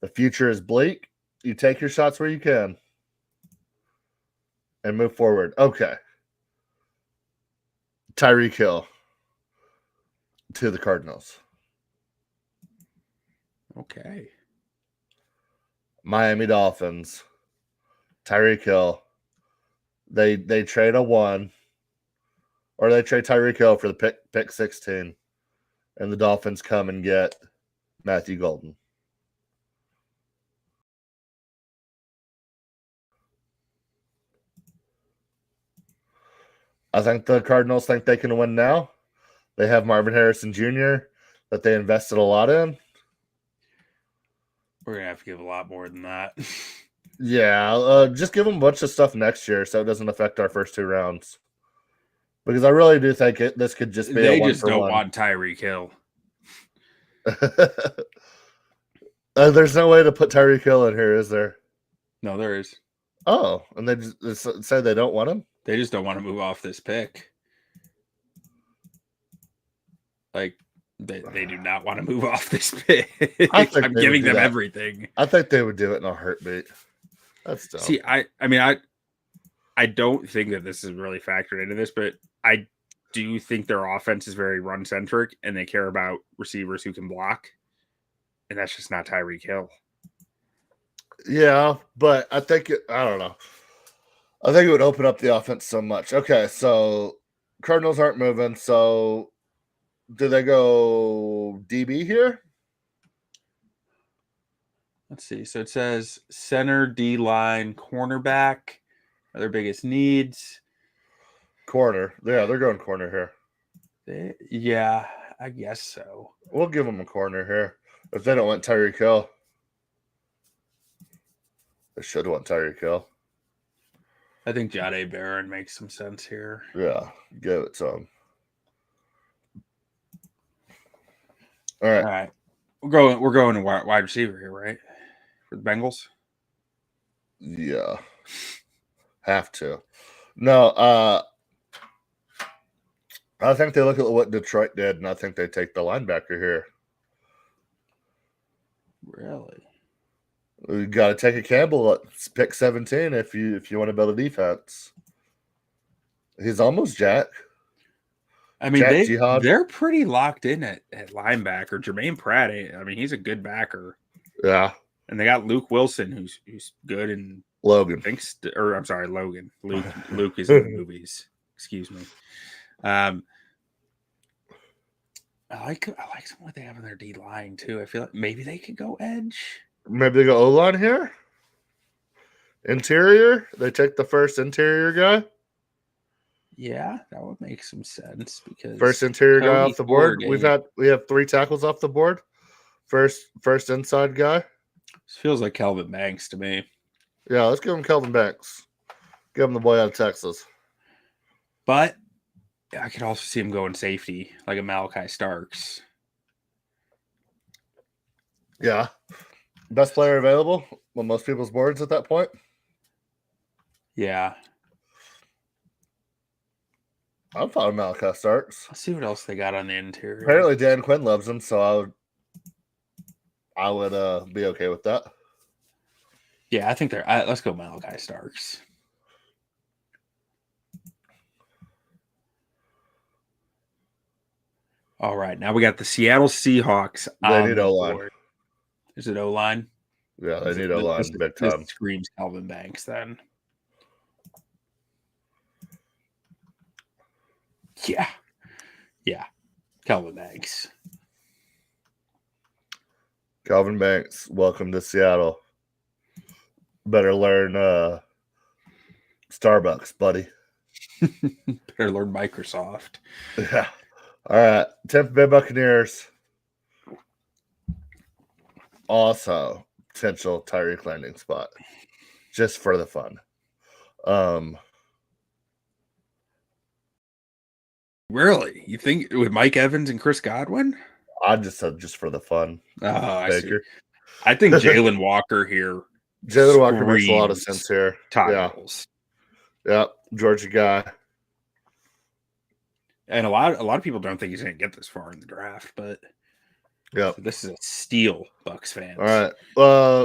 S2: the future is bleak. You take your shots where you can and move forward. Okay. Tyreek Hill to the Cardinals.
S3: Okay.
S2: Miami Dolphins. Tyreek Hill. They trade a 1, or they trade Tyreek Hill for the pick 16, and the Dolphins come and get Matthew Golden. I think the Cardinals think they can win now. They have Marvin Harrison Jr. that they invested a lot in.
S3: We're going to have to give a lot more than that.
S2: Yeah, just give them a bunch of stuff next year so it doesn't affect our first 2 rounds. Because I really do think this could just be
S3: they
S2: a 1
S3: just
S2: for
S3: don't
S2: 1.
S3: want Tyreek Hill.
S2: There's no way to put Tyreek Hill in here, is there?
S3: No, there is.
S2: Oh, and they just say they don't want him?
S3: They just don't want to move off this pick. They do not want to move off this pick. I'm giving them everything.
S2: I think they would do it in a heartbeat. That's dumb.
S3: See, I don't think that this is really factored into this, but I do think their offense is very run-centric, and they care about receivers who can block, and that's just not Tyreek Hill.
S2: Yeah, but I don't know. I think it would open up the offense so much. Okay, so Cardinals aren't moving, so do they go DB here?
S3: Let's see. So it says center, D-line, cornerback are their biggest needs.
S2: Corner. Yeah, they're going corner here.
S3: Yeah, I guess so.
S2: We'll give them a corner here. If they don't want Tyreek Hill, they should want Tyreek Hill.
S3: I think Jahdae Barron makes some sense here.
S2: Yeah, give it to him. All right.
S3: We're going to wide receiver here, right? For the Bengals?
S2: Yeah. Have to. No, I think they look at what Detroit did, and I think they take the linebacker here.
S3: Really?
S2: You got to take a Campbell at pick 17 if you want to build a defense. He's almost Jack.
S3: I mean,
S2: Jihad.
S3: they're pretty locked in at linebacker. Jermaine Pratt, I mean, he's a good backer.
S2: Yeah.
S3: And they got Luke Wilson, who's good, and
S2: Logan.
S3: I'm sorry, Logan. Luke is in the movies. Excuse me. I like some what they have in their D line too. I feel like maybe they could go edge.
S2: Maybe they go O-line here. Interior. They take the first interior guy.
S3: Yeah, that would make some sense because
S2: first interior guy off the board.
S3: Forgate.
S2: We have 3 tackles off the board. First inside guy.
S3: This feels like Kelvin Banks to me.
S2: Yeah, let's give him Kelvin Banks. Give him the boy out of Texas.
S3: But I could also see him going safety, like a Malachi Starks.
S2: Yeah. Best player available on most people's boards at that point.
S3: Yeah.
S2: I'm fine with Malachi Starks.
S3: Let's see what else they got on the interior.
S2: Apparently Dan Quinn loves him, so I would be okay with that.
S3: Yeah, I think they're. Let's go Malachi Starks. All right, now we got the Seattle Seahawks.
S2: They need O-line.
S3: Is it O-line?
S2: Yeah, they need O-line big time.
S3: This screams Kelvin Banks then. Yeah. Kelvin Banks.
S2: Kelvin Banks, welcome to Seattle. Better learn Starbucks, buddy.
S3: Better learn Microsoft.
S2: Yeah. All right. Tampa Bay Buccaneers. Also, potential Tyreek landing spot. Just for the fun.
S3: Really? You think with Mike Evans and Chris Godwin?
S2: I just said just for the fun.
S3: Oh, I see. I think Jalen Walker here.
S2: Jalen Walker makes a lot of sense here.
S3: Titles.
S2: Yeah. Georgia guy.
S3: And a lot of people don't think he's going to get this far in the draft, but this is a steal, Bucs fans.
S2: All right.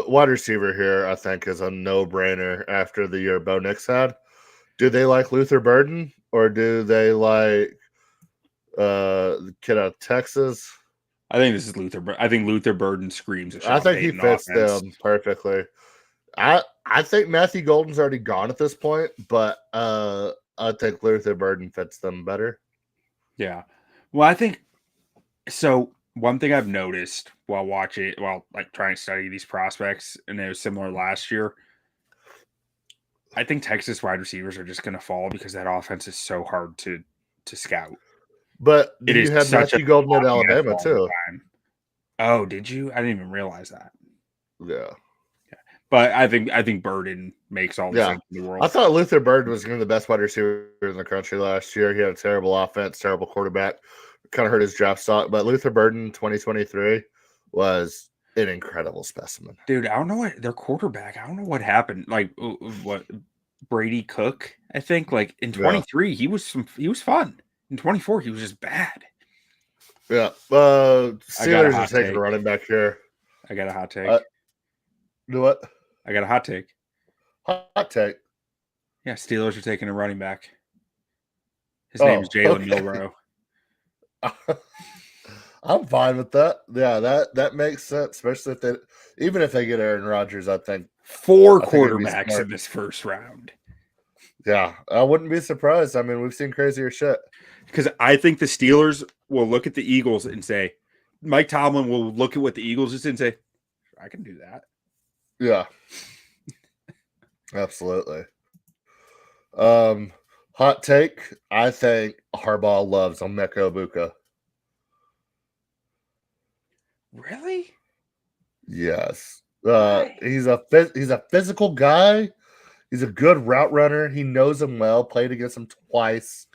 S2: Wide receiver here, I think, is a no-brainer after the year Bo Nix had. Do they like Luther Burden, or do they like the kid out of Texas?
S3: I think this is Luther. I think Luther Burden screams.
S2: I think he fits them perfectly. I think Matthew Golden's already gone at this point, but I think Luther Burden fits them better.
S3: Yeah. Well, I think so. One thing I've noticed while trying to study these prospects, and it was similar last year. I think Texas wide receivers are just going to fall because that offense is so hard to scout.
S2: But you had Matthew Golden at Alabama too.
S3: Oh, did you? I didn't even realize that.
S2: Yeah.
S3: But I think Burden makes all the sense in the world.
S2: I thought Luther Burden was the best wide receiver in the country last year. He had a terrible offense, terrible quarterback. Kind of hurt his draft stock. But Luther Burden 2023 was an incredible specimen.
S3: Dude, I don't know what their quarterback. I don't know what happened. Like what Brady Cook, I think. Like in 23, he was fun. In 24, he was just bad.
S2: Yeah. Steelers are taking a running back here.
S3: I got a hot take.
S2: Do what?
S3: I got a hot take.
S2: Hot take.
S3: Yeah, Steelers are taking a running back. His name is Jalen Milroe.
S2: I'm fine with that. Yeah, that makes sense, especially if they get Aaron Rodgers. I think
S3: 4 quarterbacks in this first round.
S2: Yeah, I wouldn't be surprised. I mean, we've seen crazier shit.
S3: Because I think the Steelers will look at the Eagles and say, Mike Tomlin will look at what the Eagles just and say, I can do that.
S2: Yeah. Absolutely. Hot take. I think Harbaugh loves Emeka Egbuka.
S3: Really?
S2: Yes. He's a physical guy. He's a good route runner. He knows him well. Played against him twice.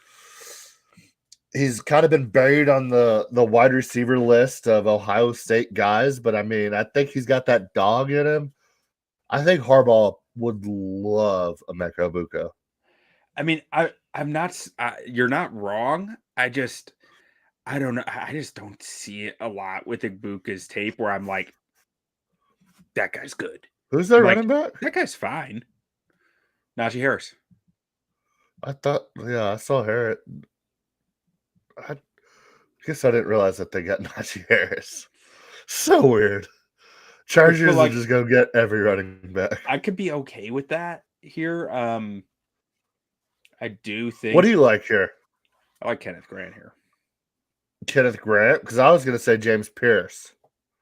S2: He's kind of been buried on the wide receiver list of Ohio State guys, but I mean, I think he's got that dog in him. I think Harbaugh would love Emeka Egbuka.
S3: I mean, I'm not. You're not wrong. I don't know. I just don't see it a lot with Egbuka's tape where I'm like, that guy's good.
S2: Who's their running back?
S3: That guy's fine. Najee Harris.
S2: I saw Harris. I guess I didn't realize that they got Najee Harris. So weird. Chargers are just going to get every running back.
S3: I could be okay with that here. I do think.
S2: What do you like here?
S3: I like Kenneth Grant here.
S2: Kenneth Grant? Because I was going to say James Pierce.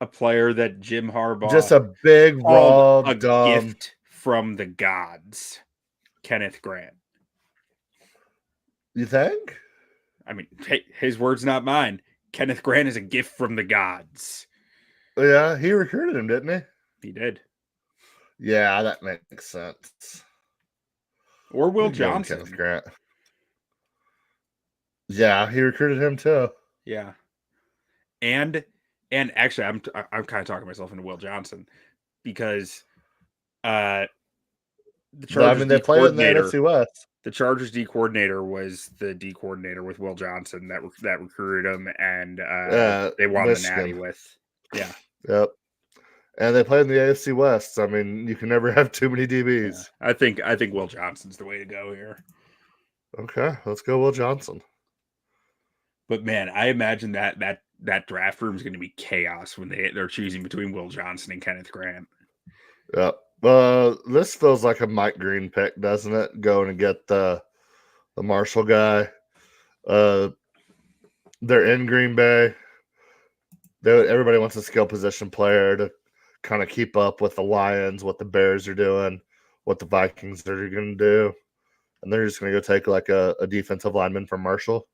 S3: A player that Jim Harbaugh.
S2: Just a big, raw, dumb
S3: gift from the gods. Kenneth Grant.
S2: You think?
S3: I mean, his words, not mine. Kenneth Grant is a gift from the gods.
S2: Yeah, he recruited him, didn't he?
S3: He did.
S2: Yeah, that makes sense.
S3: Or Will Johnson.
S2: Kenneth Grant. Yeah, he recruited him too.
S3: Yeah. And actually, I'm kind of talking myself into Will Johnson because the Chargers
S2: they play in the NFC West.
S3: The Chargers D coordinator was the D coordinator with Will Johnson that recruited him, and they won Michigan. The Natty with. Yeah.
S2: Yep. And they play in the AFC West. I mean, you can never have too many DBs.
S3: Yeah. I think Will Johnson's the way to go here.
S2: Okay, let's go Will Johnson.
S3: But man, I imagine that draft room is going to be chaos when they're choosing between Will Johnson and Kenneth Grant.
S2: Yep. This feels like a Mike Green pick, doesn't it? Going to get the Marshall guy. They're in Green Bay. Everybody wants a skill position player to kind of keep up with the Lions, what the Bears are doing, what the Vikings are going to do. And they're just going to go take like a defensive lineman from Marshall.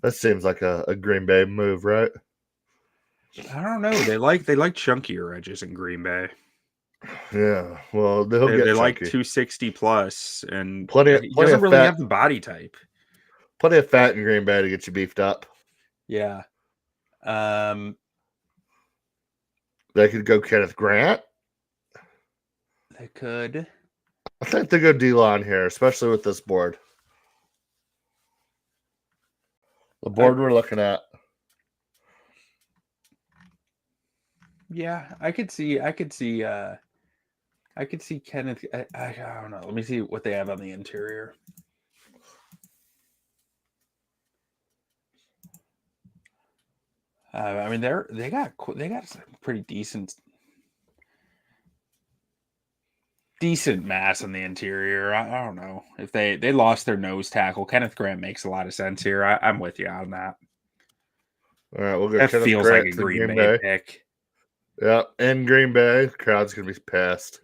S2: That seems like a Green Bay move, right?
S3: I don't know. They like chunkier edges in Green Bay.
S2: Yeah, well, they
S3: like 260 plus, and
S2: he doesn't
S3: really have the body type.
S2: Plenty of fat in Green Bay to get you beefed up.
S3: Yeah.
S2: They could go Kenneth Grant.
S3: They could.
S2: I think they go D-line here, especially with this board. The board we're looking at.
S3: Yeah, I could see Kenneth. I don't know. Let me see what they have on the interior. I mean, they got some pretty decent mass on the interior. I don't know if they lost their nose tackle. Kenneth Grant makes a lot of sense here. I'm with you on that.
S2: All right, we'll go.
S3: That feels like a Green Bay pick.
S2: Yeah, in Green Bay, the crowd's gonna be pissed.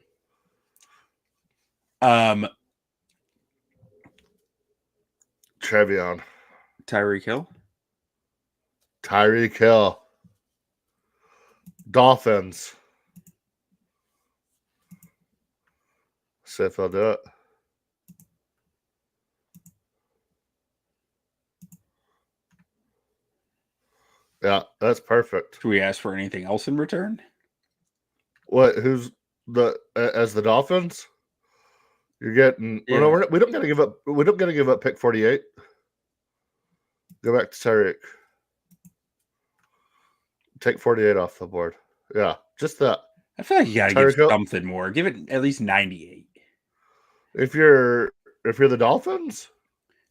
S2: Trevion.
S3: Tyreek
S2: Hill. Dolphins. See if they'll do it. Yeah, that's perfect.
S3: Do we ask for anything else in return?
S2: What? Who's as the Dolphins? You're getting. Yeah. Well, no, we don't got to give up. We don't got to give up pick 48. Go back to Tyreek. Take 48 off the board. Yeah, just that.
S3: I feel like you got to give something more. Give it at least 98.
S2: If you're the Dolphins,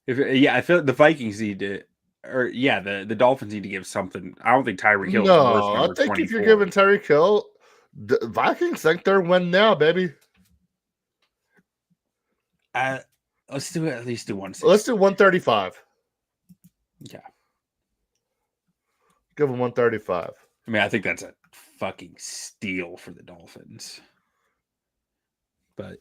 S3: I feel like the Vikings need to, or the Dolphins need to give something. I don't think Tyreek Hill.
S2: No, I think 24. If you're giving Tyreek Hill, the Vikings think they're win now, baby.
S3: Let's do it. At least do 160.
S2: Let's do 135.
S3: Yeah.
S2: Give them 135.
S3: I mean, I think that's a fucking steal for the Dolphins. But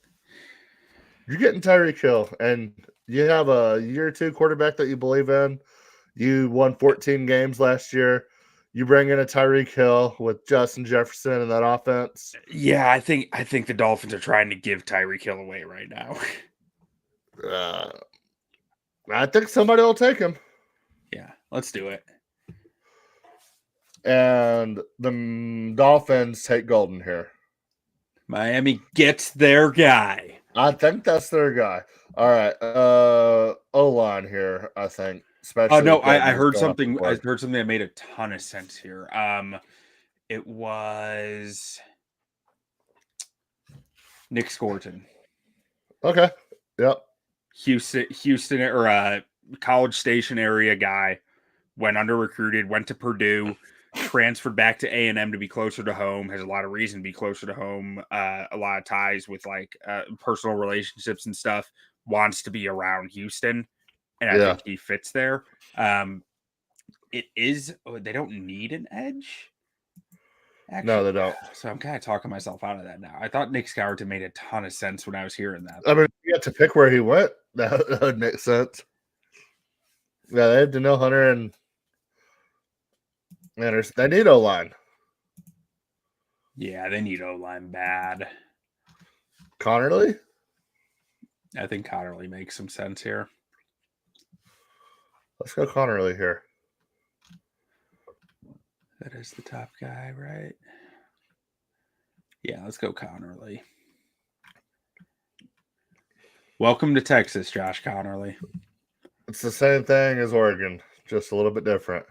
S2: you're getting Tyreek Hill, and you have a year 2 quarterback that you believe in. You won 14 games last year. You bring in a Tyreek Hill with Justin Jefferson in that offense.
S3: Yeah, I think the Dolphins are trying to give Tyreek Hill away right now.
S2: I think somebody will take him.
S3: Yeah, let's do it.
S2: And the Dolphins take Golden here.
S3: Miami gets their guy.
S2: I think that's their guy. All right. O-line here, I think. Especially
S3: no, I heard something. I heard something that made a ton of sense here. It was Nick Scorton.
S2: Okay. Yep.
S3: Houston or College Station area guy, went under recruited, went to Purdue, transferred back to A&M to be closer to home, has a lot of reason to be closer to home, a lot of ties with like personal relationships and stuff, wants to be around Houston, and I think he fits there. It is, they don't need an edge. Actually,
S2: no, they don't.
S3: So I'm kind of talking myself out of that now. I thought Nick Scourton made a ton of sense when I was hearing that.
S2: I mean, you have to pick where he went. That would make sense. Yeah, they have Danielle Hunter and Anderson. They need O-line.
S3: Yeah, they need O-line bad.
S2: Connerly?
S3: I think Connerly makes some sense here.
S2: Let's go Connerly here.
S3: That is the top guy, right? Yeah, let's go Connerly. Welcome to Texas, Josh Connerly.
S2: It's the same thing as Oregon, just a little bit different.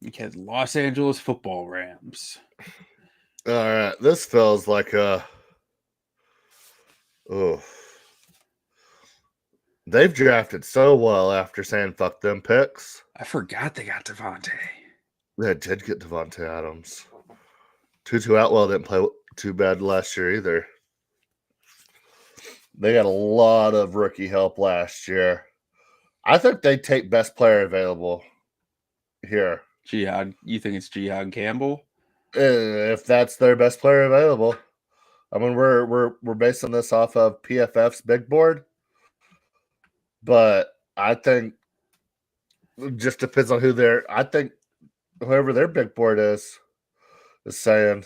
S3: Because Los Angeles Football Rams.
S2: All right, this feels like a... Oh. They've drafted so well after saying fuck them picks.
S3: I forgot they got Devontae.
S2: They did get Devontae Adams. Tutu Atwell didn't play too bad last year either. They got a lot of rookie help last year. I think they take best player available here.
S3: Jihad, you think it's Jihad Campbell?
S2: If that's their best player available. I mean, we're basing this off of PFF's big board. But I think it just depends on who I think whoever their big board is saying.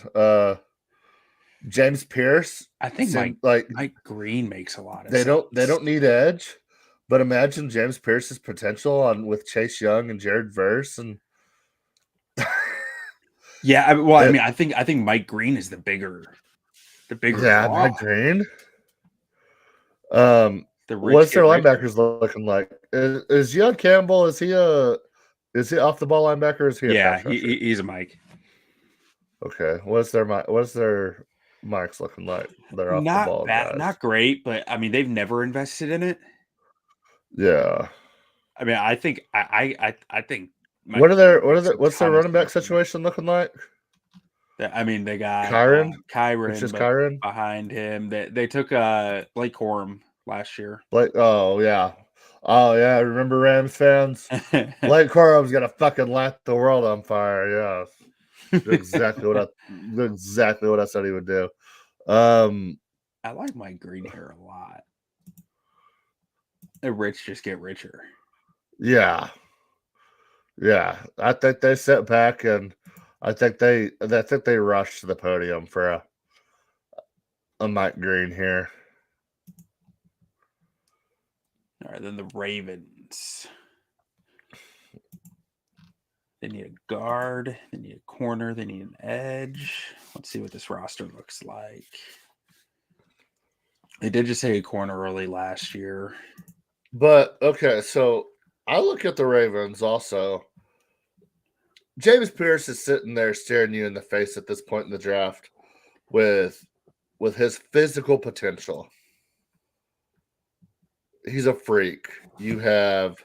S2: James Pierce.
S3: I think Mike Green makes a lot of sense.
S2: They don't need edge, but imagine James Pierce's potential with Chase Young and Jared Verse and
S3: yeah, I think Mike Green is the bigger.
S2: Yeah, draw. Mike Green. What's their linebackers looking like? Is Young Campbell? Is he off the ball linebacker? Or is he?
S3: Yeah, he's a Mike.
S2: Okay, what's their Mike's looking like? They're off the ball guys.
S3: Not great, but I mean they've never invested in it.
S2: Yeah,
S3: I mean I think I think.
S2: What's their running back situation looking like?
S3: I mean they got
S2: Kyron.
S3: Kyron,
S2: just Kyron
S3: behind him. They took Blake Corum last year.
S2: Oh yeah. Remember Rams fans? Blake Corum's gonna fucking light the world on fire. Yes, exactly what I said he would do.
S3: I like Mike Green here a lot. The rich just get richer.
S2: Yeah. I think they sit back and I think they rush to the podium for a Mike Green here.
S3: All right, then the Ravens. They need a guard. They need a corner. They need an edge. Let's see what this roster looks like. They did just say a corner early last year.
S2: But, okay, so I look at the Ravens also. James Pierce is sitting there staring you in the face at this point in the draft with his physical potential. He's a freak. You have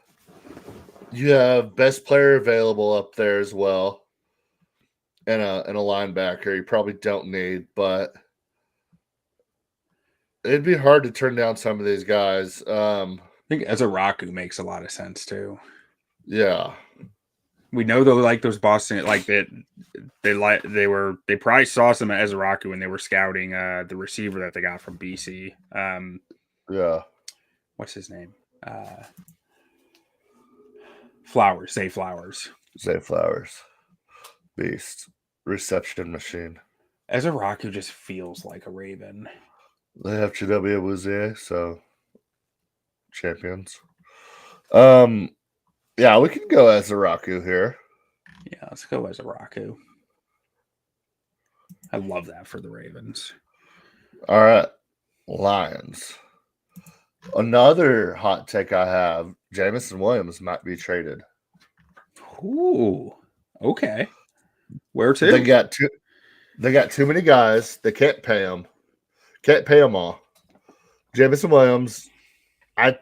S2: best player available up there as well, and a linebacker you probably don't need, but it'd be hard to turn down some of these guys.
S3: I think Ezeraku makes a lot of sense too.
S2: Yeah,
S3: we know though, like those Boston, like that they probably saw some of Ezeraku when they were scouting the receiver that they got from BC.
S2: Yeah.
S3: What's his name? Flowers.
S2: Zay Flowers. Beast. Reception machine.
S3: Ezra just feels like a Raven.
S2: They have Chidobe Awuzie, so champions. Yeah, we can go Ezra here.
S3: Yeah, let's go Ezra. I love that for the Ravens.
S2: All right. Lions. Another hot take I have, Jamison Williams might be traded.
S3: Ooh. Okay. Where to?
S2: They got too many guys. They can't pay them. Can't pay them all. Jamison Williams, I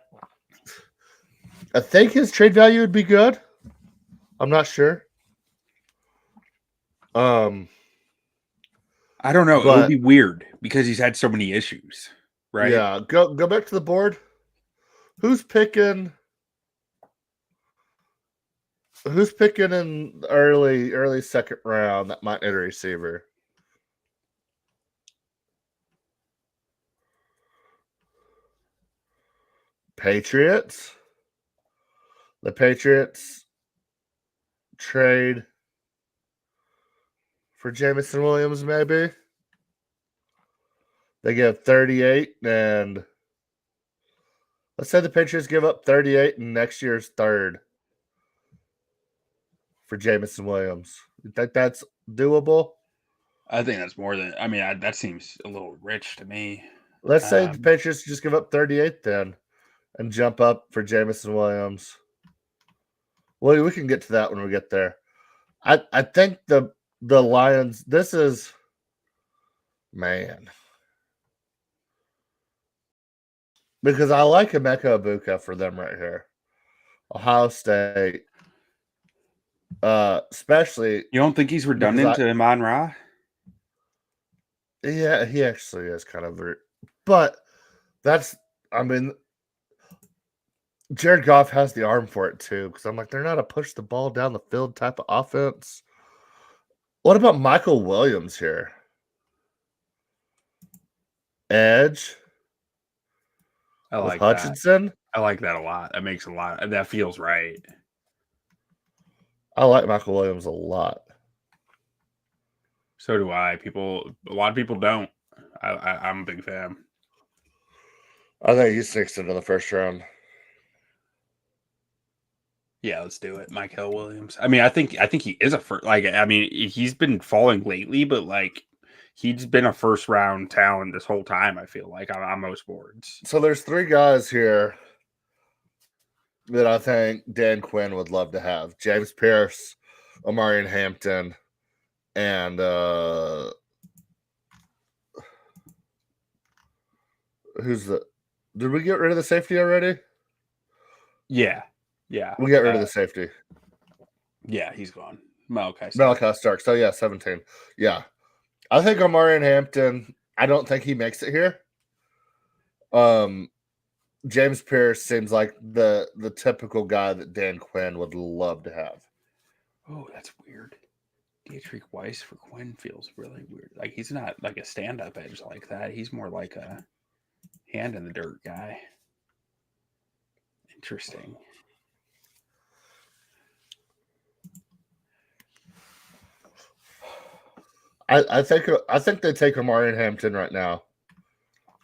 S2: think his trade value would be good. I'm not sure.
S3: I don't know. It would be weird because he's had so many issues, right?
S2: Yeah. Go back to the board. Who's picking in early second round that might hit a receiver? Patriots. The Patriots trade for Jamison Williams, maybe. They give 38, and let's say the Patriots give up 38 in next year's third for Jamison Williams. You think that's doable?
S3: I think that's more than. That seems a little rich to me.
S2: Let's say the Patriots just give up 38 then and jump up for Jamison Williams. Well, we can get to that when we get there. I think the Lions, this is, man. Because I like Emeka Ibuka for them right here. Ohio State. Especially.
S3: You don't think he's redundant to Amon Ra?
S2: Yeah, he actually is kind of. But Jared Goff has the arm for it too. Because I'm like, they're not a push the ball down the field type of offense. What about Michael Williams here? Edge.
S3: I like
S2: Hutchinson.
S3: That. I like that a lot. That makes a lot. That feels right.
S2: I like Michael Williams a lot.
S3: So do I. A lot of people don't. I'm a big fan.
S2: I think he sneaks into the first round.
S3: Yeah, let's do it. Michael Williams. I think he is a first. He's been falling lately, but he's been a first round talent this whole time. I feel like on most boards.
S2: So there's three guys here that I think Dan Quinn would love to have: James Pierce, Omarion Hampton, and did we get rid of the safety already?
S3: Yeah.
S2: We got rid of the safety.
S3: Yeah, he's gone. Malachi
S2: Stark. So yeah, 17. Yeah. I think Omarion Hampton, I don't think he makes it here. James Pierce seems like the typical guy that Dan Quinn would love to have.
S3: Oh, that's weird. Dietrich Weiss for Quinn feels really weird. He's not like a stand-up edge like that. He's more like a hand in the dirt guy. Interesting.
S2: I think they take Omarion Hampton right now.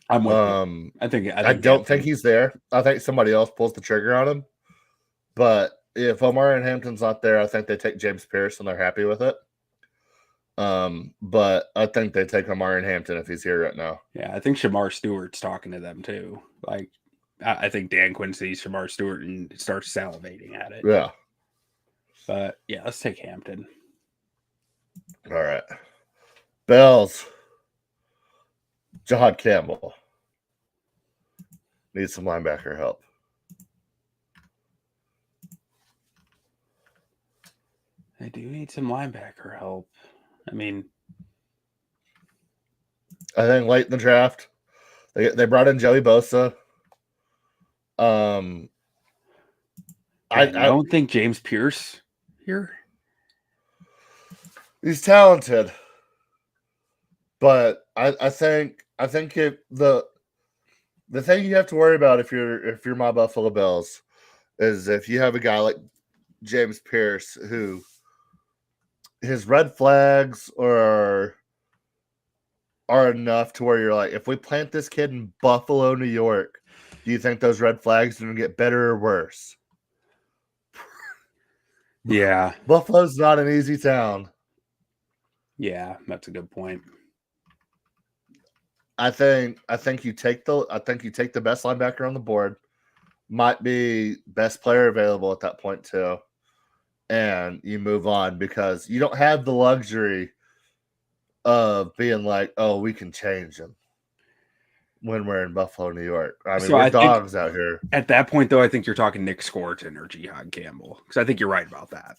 S3: I'm with you.
S2: I don't think he's there. I think somebody else pulls the trigger on him. But if Omarion Hampton's not there, I think they take James Pierce and they're happy with it. But I think they take Omarion Hampton if he's here right now.
S3: Yeah, I think Shamar Stewart's talking to them too. I think Dan Quinn sees Shamar Stewart and starts salivating at it.
S2: Yeah.
S3: But yeah, let's take Hampton.
S2: All right. Bills. Jahad Campbell. Needs some linebacker help.
S3: They do need some linebacker help. I
S2: think late in the draft, they brought in Joey Bosa. I
S3: don't think James Pierce here.
S2: He's talented, but I think if the thing you have to worry about if you're my Buffalo Bills is if you have a guy like James Pierce, who his red flags are enough to where you're like, if we plant this kid in Buffalo, New York, do you think those red flags are going to get better or worse?
S3: Yeah.
S2: Buffalo's not an easy town.
S3: Yeah, that's a good point.
S2: I think you take the best linebacker on the board. Might be best player available at that point too. And you move on because you don't have the luxury of being like, oh, we can change him when we're in Buffalo, New York. I mean, we're dogs out here.
S3: At that point, though, I think you're talking Nick Scorton or Jihad Campbell, because I think you're right about that.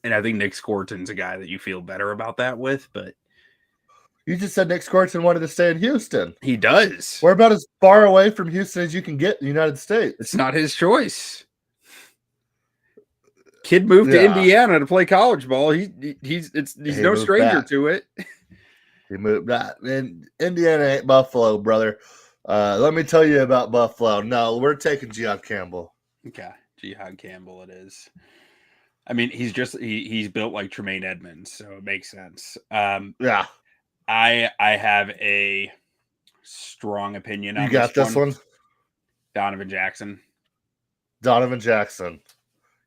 S3: And I think Nick Scorton's a guy that you feel better about that with, but
S2: you just said Nick Scorton wanted to stay in Houston.
S3: He does.
S2: We're about as far away from Houston as you can get in the United States.
S3: It's not his choice. Kid moved to Indiana to play college ball. He's no stranger to it.
S2: He moved back. And Indiana ain't Buffalo, brother. Let me tell you about Buffalo. No, we're taking Jihad Campbell.
S3: Okay, Jihad Campbell it is. I mean, he's built like Tremaine Edmonds, so it makes sense.
S2: Yeah.
S3: I have a strong opinion on
S2: you got this one.
S3: Donovan Jackson.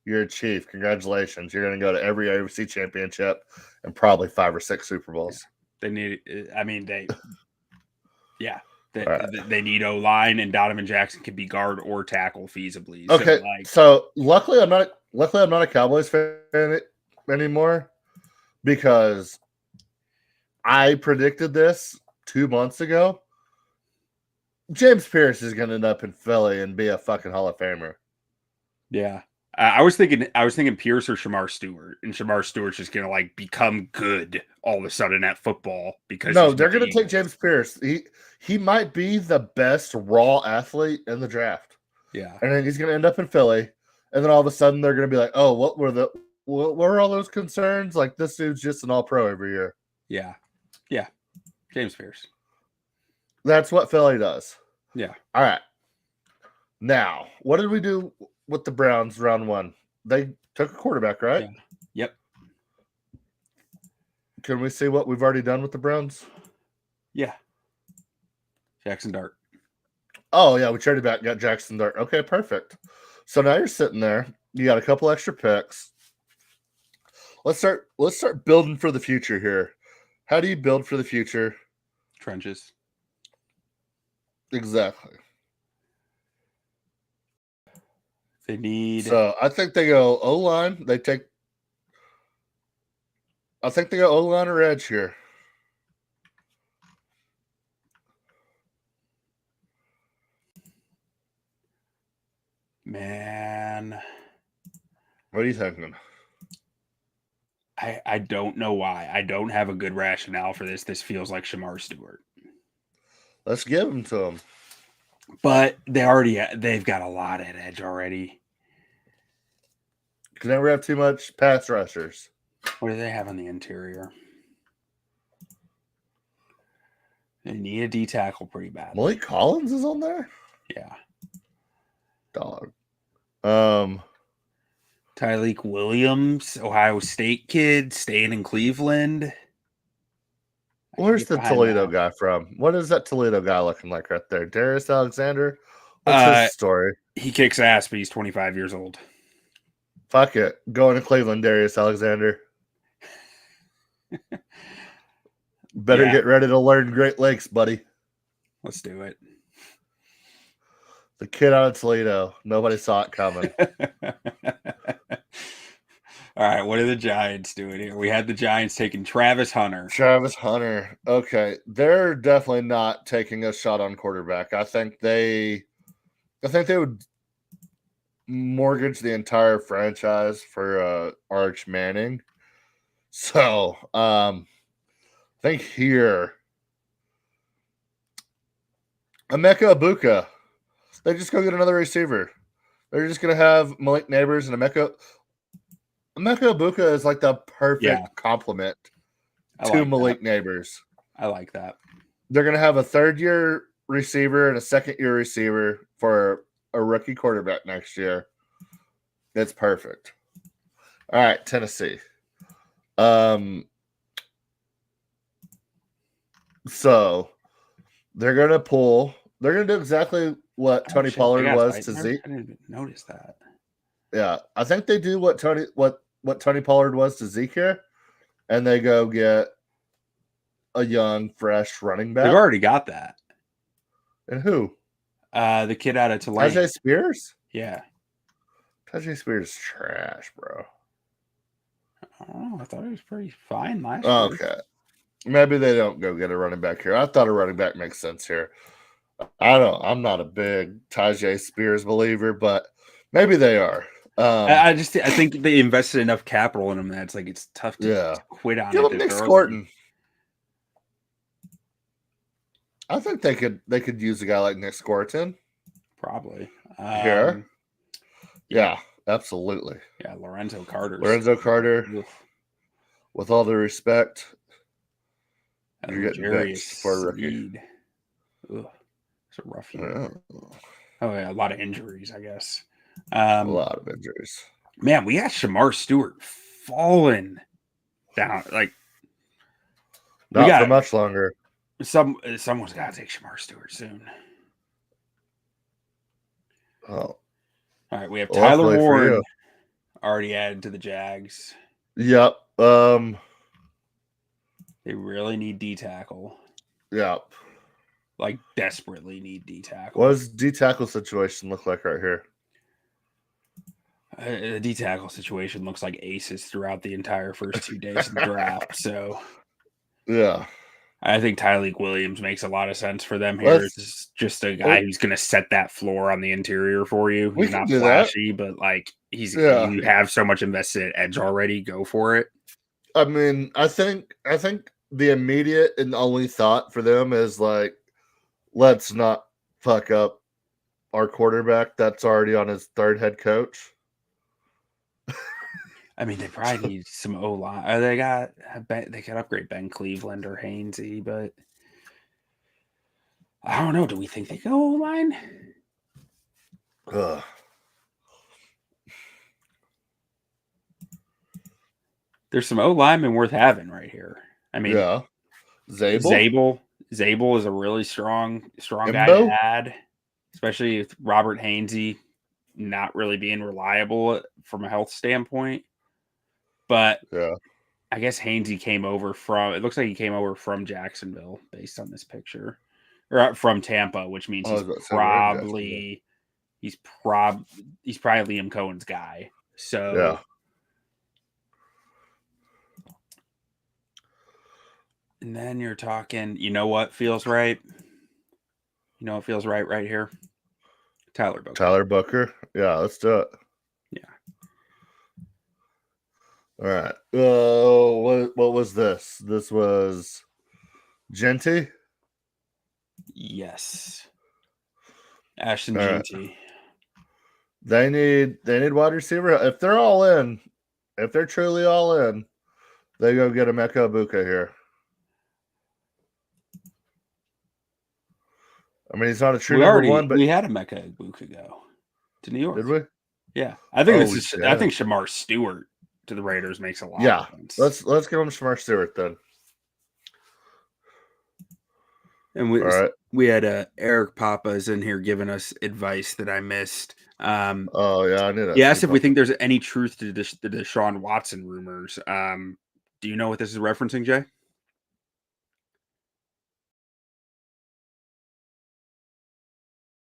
S2: You're a Chief. Congratulations. You're going to go to every AFC championship and probably 5 or 6 Super Bowls.
S3: They need need O-line, and Donovan Jackson can be guard or tackle feasibly.
S2: Okay. So luckily I'm not a Cowboys fan anymore because I predicted this 2 months ago. James Pierce is going to end up in Philly and be a fucking Hall of Famer.
S3: Yeah. I was thinking Pierce or Shamar Stewart, and Shamar Stewart's just going to like become good all of a sudden at football because
S2: they're going to take James Pierce. He might be the best raw athlete in the draft.
S3: Yeah.
S2: And then he's going to end up in Philly. And then all of a sudden they're going to be like, oh, what were all those concerns? Like, this dude's just an all-pro every year.
S3: Yeah. Yeah. James Pierce.
S2: That's what Philly does.
S3: Yeah.
S2: All right. Now, what did we do with the Browns round 1? They took a quarterback, right?
S3: Yeah. Yep.
S2: Can we see what we've already done with the Browns?
S3: Yeah. Jackson Dart.
S2: Oh, yeah, we traded back, got Jackson Dart. Okay, perfect. So now you're sitting there. You got a couple extra picks. Let's start building for the future here. How do you build for the future?
S3: Trenches.
S2: Exactly.
S3: They need.
S2: So I think they go O-line. I think they go O-line or edge here.
S3: Man.
S2: What are you thinking?
S3: I don't know why. I don't have a good rationale for this. This feels like Shamar Stewart.
S2: Let's give them to him.
S3: But they've got a lot at edge already.
S2: Can never have too much pass rushers.
S3: What do they have on the interior? They need a D tackle pretty bad.
S2: Malik Collins is on there?
S3: Yeah.
S2: Dog.
S3: Tyleik Williams, Ohio State kid, staying in Cleveland.
S2: Where's the Toledo guy from? What is that Toledo guy looking like right there? Darius Alexander? What's his story?
S3: He kicks ass, but he's 25 years old.
S2: Fuck it. Going to Cleveland, Darius Alexander. Better get ready to learn Great Lakes, buddy.
S3: Let's do it.
S2: The kid out of Toledo. Nobody saw it coming.
S3: All right, what are the Giants doing here? We had the Giants taking Travis Hunter.
S2: Okay, they're definitely not taking a shot on quarterback. I think they would mortgage the entire franchise for Arch Manning. So, I think here, Emeka Egbuka. They just go get another receiver. They're just going to have Malik Neighbors and Emeka Egbuka is like the perfect complement to Malik Neighbors.
S3: I like that.
S2: They're going to have a third-year receiver and a second-year receiver for a rookie quarterback next year. That's perfect. All right, Tennessee. So they're gonna pull. They're gonna do exactly what Tony Pollard was to Zeke.
S3: I didn't even notice that.
S2: Yeah, I think they do what Tony Pollard was to Zeke here, and they go get a young, fresh running back.
S3: They've already got that.
S2: And who?
S3: The kid out of Tulane.
S2: Tajay Spears?
S3: Yeah.
S2: Tajay Spears is trash, bro.
S3: I don't know. I thought he was pretty fine last
S2: year.
S3: year.
S2: Okay. Maybe they don't go get a running back here. I thought a running back makes sense here. I'm not a big Tajay Spears believer, but maybe they are.
S3: I think they invested enough capital in him that it's tough to quit on.
S2: Give him Nick Scorton. I think they could use a guy like Nick Scorton.
S3: Probably.
S2: Here. Yeah, absolutely.
S3: Yeah, Lorenzo Carter.
S2: With all the respect,
S3: you're getting benched for a rookie. Ugh, it's a rough year. Oh yeah, a lot of injuries, I guess.
S2: A lot of injuries.
S3: Man, we got Shamar Stewart falling down.
S2: Not for much longer.
S3: Someone's got to take Shamar Stewart soon.
S2: Oh.
S3: All right, we have Tyler Warren already added to the Jags.
S2: Yep.
S3: They really need D tackle.
S2: Yep.
S3: Desperately need D tackle.
S2: What does D tackle situation look like right here?
S3: The D tackle situation looks like aces throughout the entire first 2 days of the draft. So,
S2: yeah.
S3: I think Tyleik Williams makes a lot of sense for them here. It's just a guy who's going to set that floor on the interior for you. He's not flashy, but you have so much invested at edge already. Go for it.
S2: I mean, I think the immediate and only thought for them is let's not fuck up our quarterback that's already on his third head coach.
S3: I mean, they probably need some O-line. They could upgrade Ben Cleveland or Hainsey, but I don't know. Do we think they go O-line? There's some O-linemen worth having right here. I mean,
S2: yeah, Zabel
S3: is a really strong guy to add, especially with Robert Hainsey not really being reliable from a health standpoint. But
S2: yeah,
S3: I guess Hainsey came over from. It looks like he came over from Jacksonville, based on this picture, or from Tampa, which means he's probably Liam Cohen's guy. So
S2: yeah.
S3: And then you're talking. You know what feels right? You know what feels right here? Tyler Booker.
S2: Yeah, let's do it.
S3: Yeah.
S2: All right. What was this? This was Genty?
S3: Yes. Ashton Genty.
S2: Right. They need wide receiver. If they're all in, if they're truly all in, they go get Emeka Egbuka here. I mean, he's not a true number one, but
S3: we had Emeka Egbuka go to New York.
S2: Did we?
S3: Yeah. I think I think Shamar Stewart to the Raiders makes a lot of sense.
S2: Let's give him Shamar Stewart then.
S3: And we had Eric Papa's in here giving us advice that I missed.
S2: I knew that.
S3: He asked if we think there's any truth to the Deshaun Watson rumors. Do you know what this is referencing, Jay?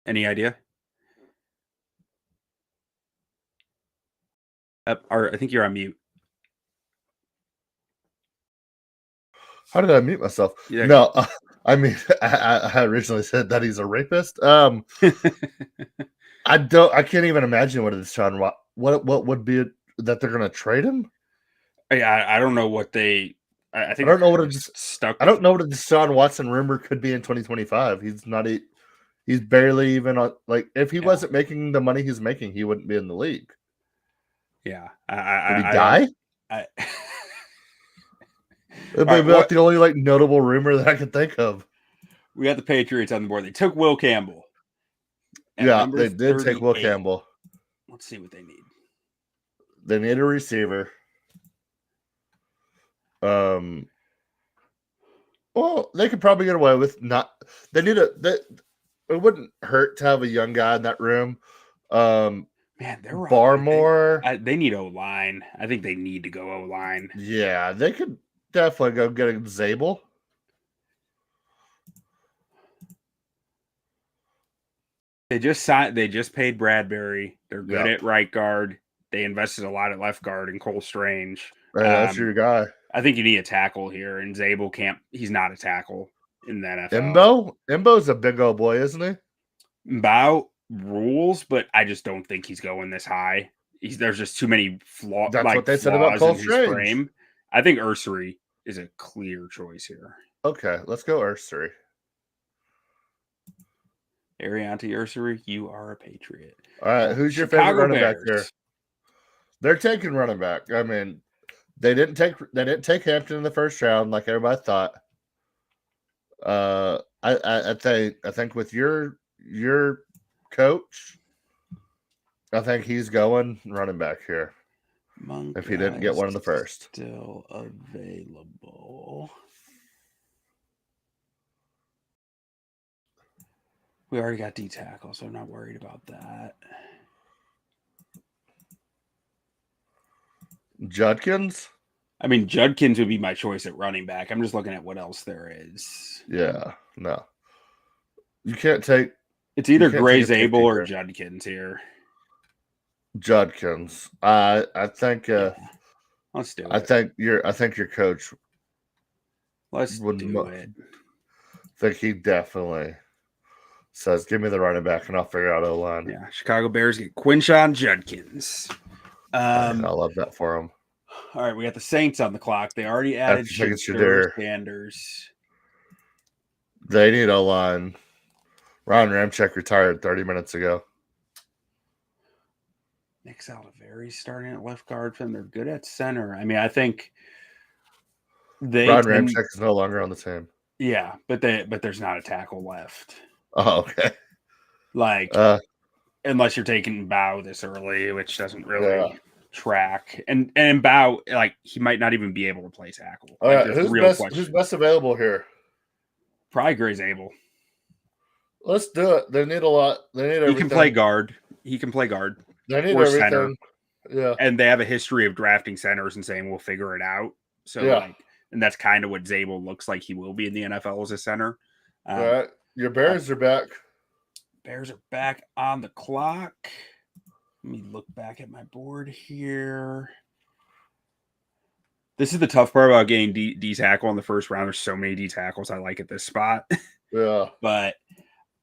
S3: Any idea? I think you're on mute.
S2: How did I mute myself?
S3: Yeah.
S2: No, I mean, I originally said that he's a rapist. I can't even imagine what would be that they're going to trade him.
S3: I don't know what they. I
S2: don't know what a
S3: Deshaun
S2: Watson rumor could be in 2025. He's not. He's barely even on. If he wasn't making the money he's making, he wouldn't be in the league.
S3: Yeah.
S2: Did he die? That's the only notable rumor that I could think of.
S3: We got the Patriots on the board. They took Will Campbell.
S2: Yeah, they did take Will Campbell.
S3: Let's see what they need.
S2: They need a receiver. Well, they could probably get away with not. They need a. It wouldn't hurt to have a young guy in that room.
S3: Man, they're
S2: Barmore.
S3: They need O-line. I think they need to go O-line.
S2: Yeah, they could definitely go get a Zabel.
S3: They just paid Bradbury. They're good at right guard. They invested a lot at left guard in Cole Strange.
S2: Hey, that's your guy.
S3: I think you need a tackle here, and Zabel can't. He's not a tackle in the NFL.
S2: Imbo's a big old boy, isn't he?
S3: Mbow rules, but I just don't think he's going this high. There's just too many flaws.
S2: That's what they said about Cole Strange.
S3: Frame. I think Ursary is a clear choice here.
S2: Okay, let's go Ursary.
S3: Arianti Ursary, you are a Patriot.
S2: All right, who's your favorite running back here? They're taking running back. I mean, they didn't take Hampton in the first round like everybody thought. I think with your coach, I think he's going running back here. If he didn't get one in the first.
S3: Still available. We already got D tackle, so I'm not worried about that.
S2: Judkins?
S3: I mean, Judkins would be my choice at running back. I'm just looking at what else there is.
S2: Yeah, no. You can't take...
S3: It's either Gray Zabel or Judkins here.
S2: Judkins. I think...
S3: Let's do it.
S2: I think your coach...
S3: Let's do it.
S2: I think he definitely... says, give me the running back and I'll figure out O-line.
S3: Yeah, Chicago Bears get Quinshon Judkins.
S2: I love that for him.
S3: All right, we got the Saints on the clock. They already added Sanders.
S2: They need O-line. Ron Ramczyk retired 30 minutes ago.
S3: Nick Saldivari starting at left guard for them. They're good at center. I mean, I think
S2: Ron Ramczyk is no longer on the team.
S3: Yeah, but there's not a tackle left.
S2: Oh, okay.
S3: Unless you're taking Bow this early, which doesn't really track. And Bow, he might not even be able to play tackle.
S2: All right, who's best available here?
S3: Probably Gray Zabel.
S2: Let's do it. They need a lot. They need everything.
S3: He can play guard.
S2: They need everything. Center.
S3: Yeah. And they have a history of drafting centers and saying we'll figure it out. So and that's kind of what Zabel looks like he will be in the NFL as a center.
S2: All right. Your Bears are back.
S3: Bears are back on the clock. Let me look back at my board here. This is the tough part about getting D tackle in the first round. There's so many D tackles I like at this spot.
S2: Yeah.
S3: But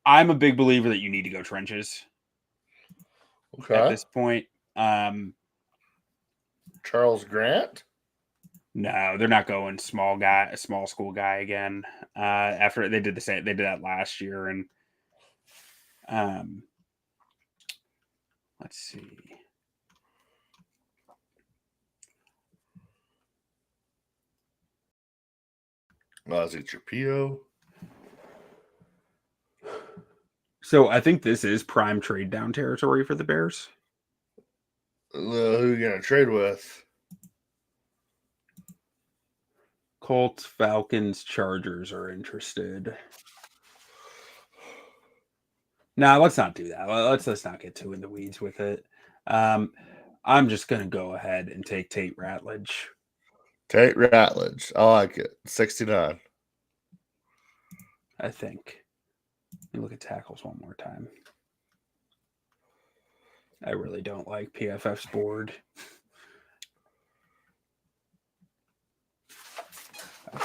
S3: I'm a big believer that you need to go trenches.
S2: Okay.
S3: At this point.
S2: Charles Grant?
S3: No, they're not going small school guy again. After they did that last year, and let's see.
S2: Ozzie Trapio.
S3: So I think this is prime trade down territory for the Bears.
S2: Who are you gonna trade with?
S3: Colts, Falcons, Chargers are interested. No, let's not do that. Let's not get too in the weeds with it. I'm just gonna go ahead and take Tate Ratledge.
S2: Tate Ratledge. I like it. 69.
S3: I think. Let me look at tackles one more time. I really don't like PFF's board.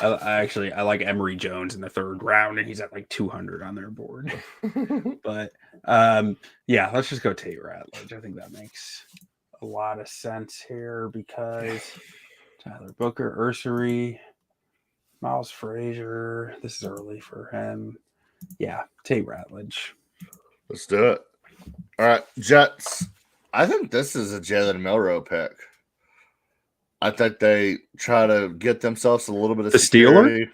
S3: I like Emory Jones in the third round, and he's at like 200 on their board. But let's just go Tate Ratledge. I think that makes a lot of sense here because Tyler Booker, Ursary, Miles Frazier. This is early for him. Yeah, Tate Ratledge.
S2: Let's do it. All right, Jets. I think this is a Jalen Milroe pick. I think they try to get themselves a little bit of security.
S3: Steeler?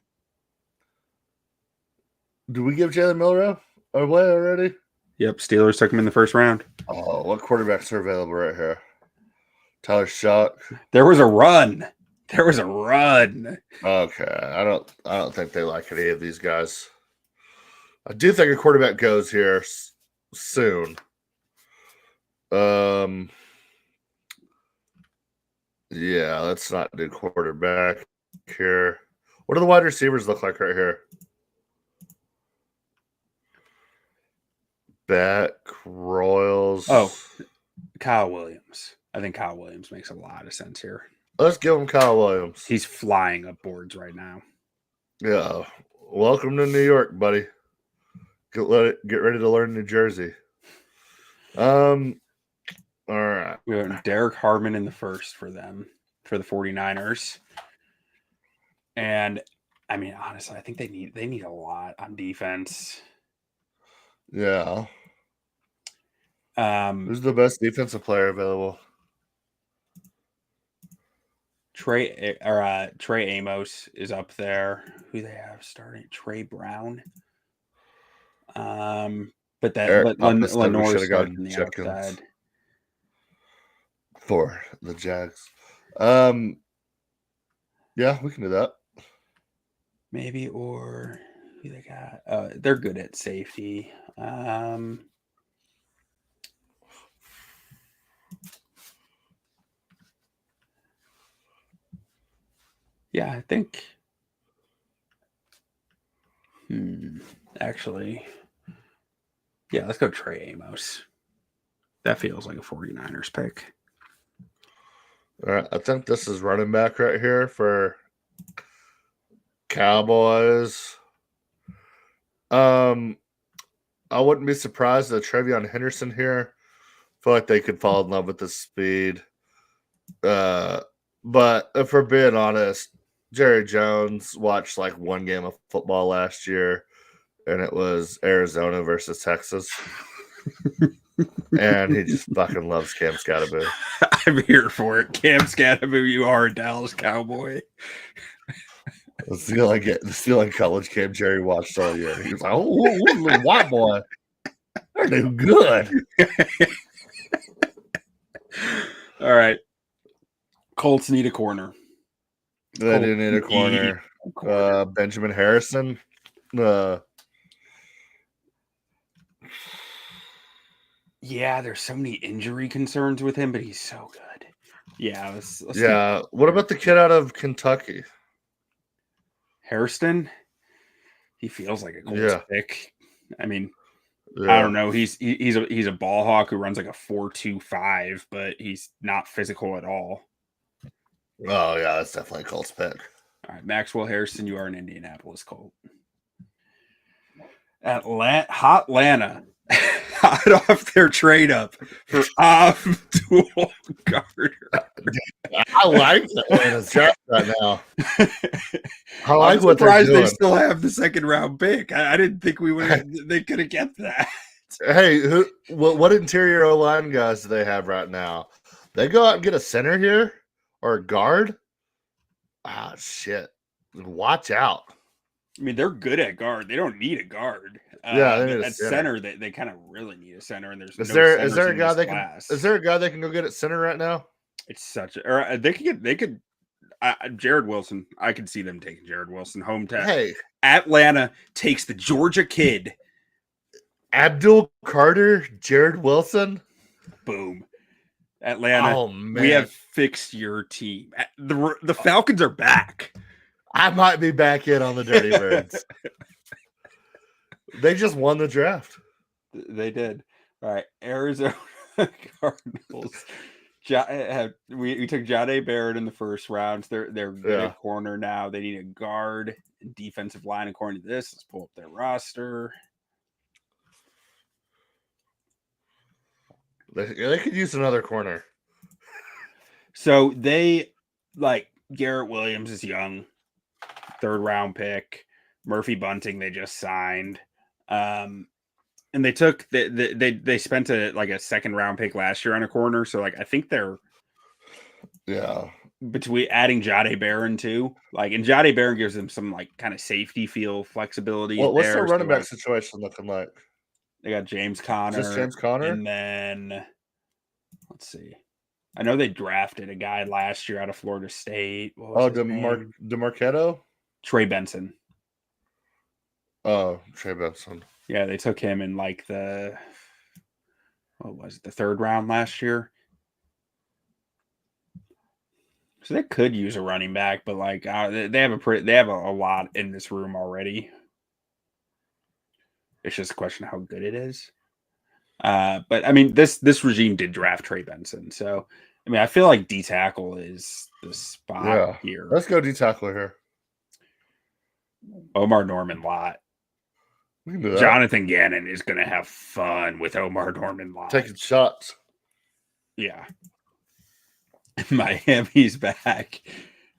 S2: Do we give Jalen Milroe away already?
S3: Yep, Steelers took him in the first round.
S2: Oh, what quarterbacks are available right here? Tyler Shuck.
S3: There was a run. There was a run.
S2: Okay. I don't think they like any of these guys. I do think a quarterback goes here soon. Yeah, let's not do quarterback here. What do the wide receivers look like right here? Beck, Royals.
S3: Oh, Kyle Williams. I think Kyle Williams makes a lot of sense here.
S2: Let's give him Kyle Williams.
S3: He's flying up boards right now.
S2: Yeah. Welcome to New York, buddy. Get ready to learn New Jersey. All right.
S3: We went Derek Harmon in the first for them, for the 49ers. And I mean, honestly, I think they need a lot on defense.
S2: Yeah. Who's the best defensive player available?
S3: Trey Amos is up there. Who they have starting? Trey Brown. But Lenore started on the outside
S2: for the Jags. Yeah, we can do that.
S3: Maybe, or who they got? They're good at safety. Yeah, I think. Actually, yeah, let's go Trey Amos. That feels like a 49ers pick.
S2: All right, I think this is running back right here for Cowboys. I wouldn't be surprised that Trevion Henderson here. I feel like they could fall in love with the speed. But if we're being honest, Jerry Jones watched like one game of football last year, and it was Arizona versus Texas. And he just fucking loves Cam Scatterboo.
S3: I'm here for it. Cam Scatterboo, you are a Dallas Cowboy.
S2: Let's feel like college camp Jerry watched all year. He was like, oh, little white boy. They're doing good.
S3: All right. Colts need a corner.
S2: They do need a corner. Benjamin Harrison.
S3: Yeah, there's so many injury concerns with him, but he's so good. Yeah. Let's
S2: what about the kid out of Kentucky?
S3: Hairston? He feels like a Colts pick. I mean,
S2: yeah.
S3: I don't know. He's a ball hawk who runs like a 4.25, but he's not physical at all.
S2: Oh yeah, that's definitely a Colts pick.
S3: All right, Maxwell Harrison, you are an Indianapolis Colt. Hotlanta, hot off their trade up for Abdul Carter.
S2: I like Atlanta's draft right now. I like
S3: I'm
S2: what they're doing.
S3: They still have the second round pick. I didn't think they could have kept that.
S2: Hey, what interior O-line guys do they have right now? They go out and get a center here or a guard? Ah, shit. Watch out.
S3: I mean, they're good at guard. They don't need a guard.
S2: Yeah,
S3: at center, they kind of really need a center. And there's
S2: is there a guy that can go get at center right now?
S3: It's such a, or they could Jared Wilson. I could see them taking Jared Wilson. Hometown.
S2: Hey,
S3: Atlanta takes the Georgia kid.
S2: Abdul Carter, Jared Wilson.
S3: Boom. Atlanta.
S2: Oh man,
S3: we have fixed your team. The Falcons are back.
S2: I might be back in on the Dirty Birds. They just won the draft.
S3: They did. All right, Arizona Cardinals. We took Jahdae Barrett in the first round. They're good at corner now. They need a guard, defensive line. According to this, let's pull up their roster.
S2: They could use another corner.
S3: So they Garrett Williams is young, 3rd round pick. Murphy Bunting they just signed, and they took they spent a 2nd round pick last year on a corner. So I think they're between adding Jahdae Barron too. And Jahdae Barron gives them some kind of safety feel flexibility.
S2: What's their running back situation looking like?
S3: They got James Conner.
S2: Just James Conner?
S3: And then let's see. I know they drafted a guy last year out of Florida State. What was his name?
S2: DeMarchetto?
S3: Trey Benson.
S2: Oh, Trey Benson.
S3: Yeah, they took him in like the third round last year. So they could use a running back, but like they have a lot in this room already. It's just a question of how good it is. But I mean, this regime did draft Trey Benson, so I mean, I feel like D tackle is the spot here.
S2: Let's go D tackle here.
S3: Omar Norman Lott.
S2: We can do that.
S3: Jonathan Gannon is going to have fun with Omar Norman Lott.
S2: Taking shots.
S3: Yeah. Miami's back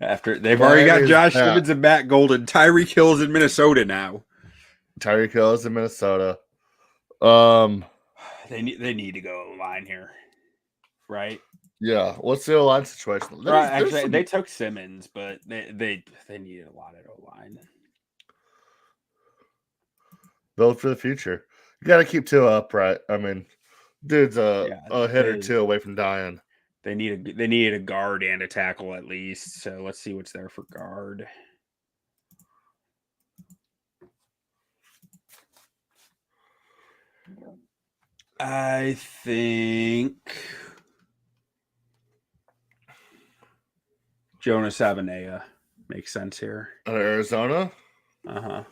S3: after they've already got Josh Simmons and Matt Golden. Tyreek Hill's in Minnesota now.
S2: Tyreek Hill's in Minnesota.
S3: They need to go line here, right?
S2: Yeah. What's the O-line situation?
S3: Right. Actually, they took Simmons, but they needed a lot at O-line.
S2: Build for the future. You got to keep Tua upright. I mean, dude's a hit or two away from dying.
S3: They needed a guard and a tackle at least. So let's see what's there for guard. I think Jonas Avenea makes sense here.
S2: Arizona?
S3: Uh-huh.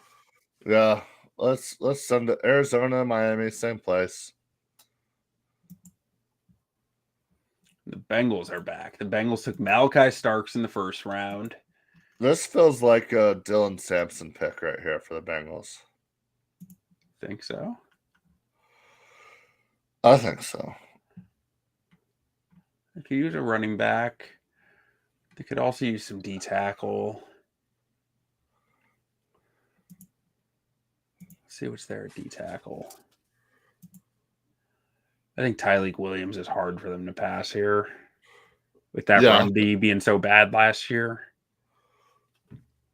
S2: Yeah. Let's send to Arizona, Miami, same place.
S3: The Bengals are back. The Bengals took Malachi Starks in the first round.
S2: This feels like a Dylan Sampson pick right here for the Bengals.
S3: Think so?
S2: I think so.
S3: They could use a running back. They could also use some D tackle. Let's see what's there at D tackle. I think Tyreek Williams is hard for them to pass here. With that run D being so bad last year.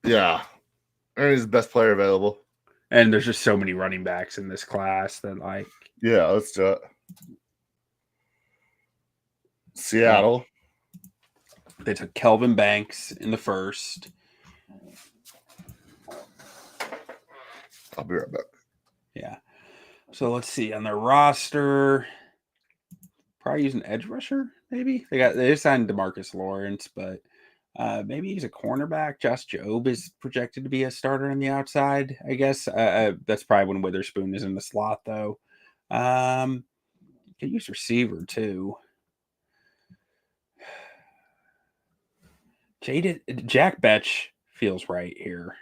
S2: Yeah. And he's the best player available.
S3: And there's just so many running backs in this class that like.
S2: Yeah, let's do it. Seattle.
S3: They took Kelvin Banks in the first.
S2: I'll be right back.
S3: Yeah. So let's see on their roster. Probably use an edge rusher, maybe. They signed DeMarcus Lawrence, but maybe he's a cornerback. Josh Jobe is projected to be a starter on the outside, I guess. That's probably when Witherspoon is in the slot, though. Could use receiver too. Jack Betch feels right here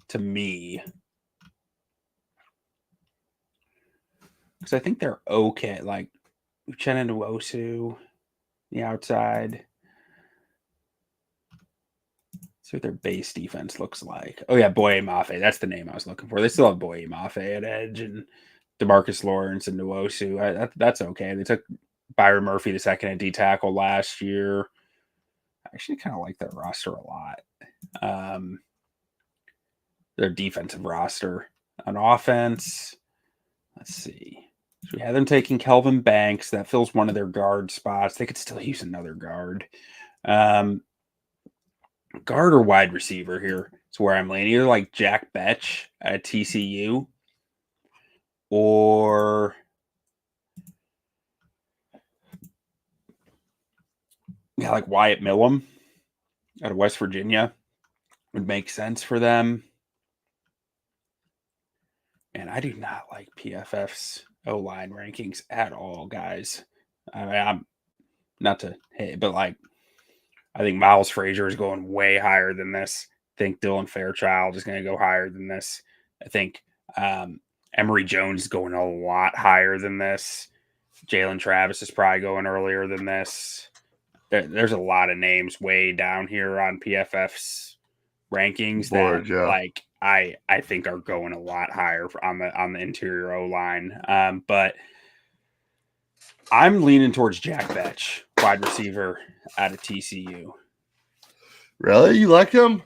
S3: to me. Because I think they're okay. Like Uchenna Nwosu, the outside. See what their base defense looks like. Oh, yeah, Boye Mafe. That's the name I was looking for. They still have Boye Mafe at edge and DeMarcus Lawrence and Nwosu. That's okay. They took Byron Murphy the second at D tackle last year. I actually kind of like their roster a lot. Their defensive roster. On offense, let's see. So we had them taking Kelvin Banks. That fills one of their guard spots. They could still use another guard. Guard or wide receiver here is where I'm leaning. Either like Jack Betch at TCU or like Wyatt Millum out of West Virginia would make sense for them. And I do not like PFF's O-line rankings at all, guys. I mean, I'm not to hate, but like, I think Miles Frazier is going way higher than this. I think Dylan Fairchild is going to go higher than this. I think Emory Jones is going a lot higher than this. Jalen Travis is probably going earlier than this. There's a lot of names way down here on PFF's rankings that like I think are going a lot higher on the interior O-line. But I'm leaning towards Jack Betch, wide receiver out of TCU.
S2: Really? You like him?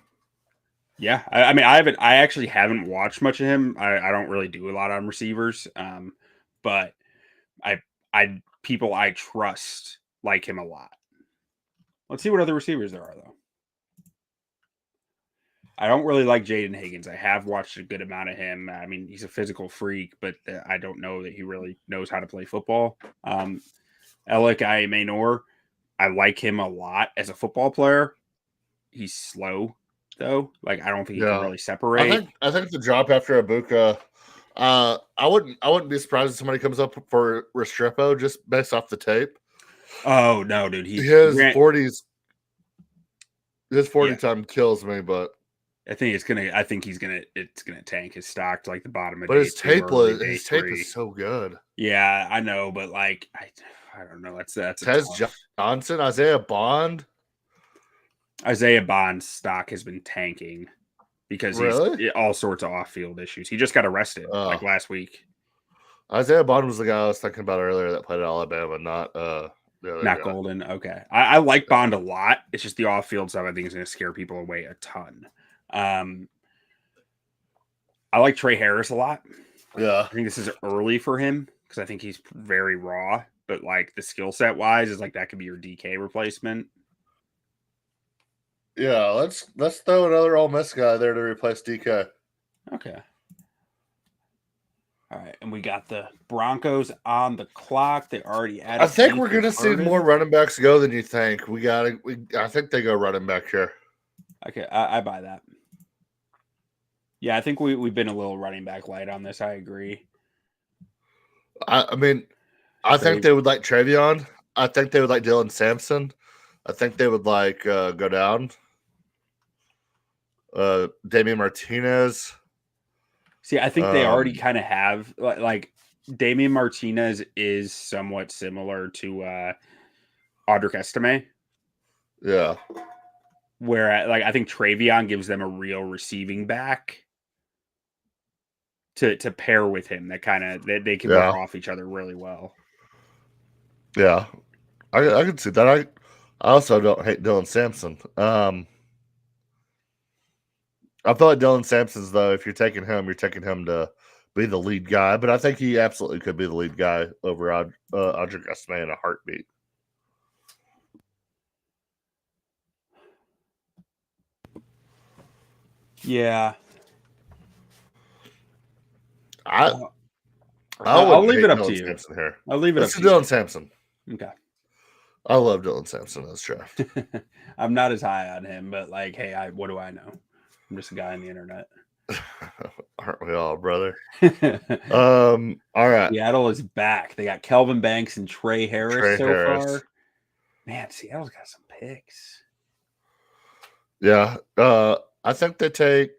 S3: Yeah. I mean, I actually haven't watched much of him. I don't really do a lot on receivers. But people I trust like him a lot. Let's see what other receivers there are, though. I don't really like Jaden Higgins. I have watched a good amount of him. I mean, he's a physical freak, but I don't know that he really knows how to play football. Alec Aymanor, I like him a lot as a football player. He's slow, though. Like, I don't think he can really separate.
S2: I think the drop after Ibuka, I wouldn't be surprised if somebody comes up for Restrepo just based off the tape.
S3: Oh no, dude!
S2: His 40 time kills me, but
S3: I think it's gonna tank his stock to like the bottom of.
S2: But his tape is so good.
S3: Yeah, I know, but like I don't know. That's
S2: Tez Johnson, Isaiah Bond.
S3: Isaiah Bond's stock has been tanking because he's all sorts of off-field issues. He just got arrested like last week.
S2: Isaiah Bond was the guy I was thinking about earlier that played at Alabama, not
S3: Golden. Okay, I like Bond a lot. It's just the off-field stuff I think is going to scare people away a ton. I like Trey Harris a lot.
S2: Yeah,
S3: I think this is early for him because I think he's very raw. But like the skill set wise, is like that could be your DK replacement.
S2: Yeah, let's throw another Ole Miss guy there to replace DK.
S3: Okay. All right, and we got the Broncos on the clock. They already added.
S2: I think we're gonna see more running backs go than you think. I think they go running back here.
S3: Okay, I buy that. Yeah, I think we've been a little running back light on this. I agree.
S2: I mean, I think they would like Travion. I think they would like Dylan Sampson. I think they would like go down. Damian Martinez.
S3: See, I think they already kind of have like Damian Martinez is somewhat similar to Audric Estime.
S2: Yeah.
S3: Where I think Travion gives them a real receiving back to pair with him. That kind of they can work off each other really well.
S2: Yeah, I can see that. I also don't hate Dylan Sampson. I feel like Dylan Sampson's, though, if you're taking him to be the lead guy. But I think he absolutely could be the lead guy over Audric Estime in a heartbeat.
S3: Yeah.
S2: I'll
S3: leave it up to you.
S2: Sampson here.
S3: I'll leave it
S2: Let's
S3: up
S2: do
S3: to
S2: Dylan Sampson.
S3: Okay.
S2: I love Dylan Sampson in this draft.
S3: I'm not as high on him, but like, hey, what do I know? I'm just a guy on the internet.
S2: Aren't we all, brother? All right.
S3: Seattle is back. They got Kelvin Banks and Trey Harris far. Man, Seattle's got some picks.
S2: Yeah. I think they take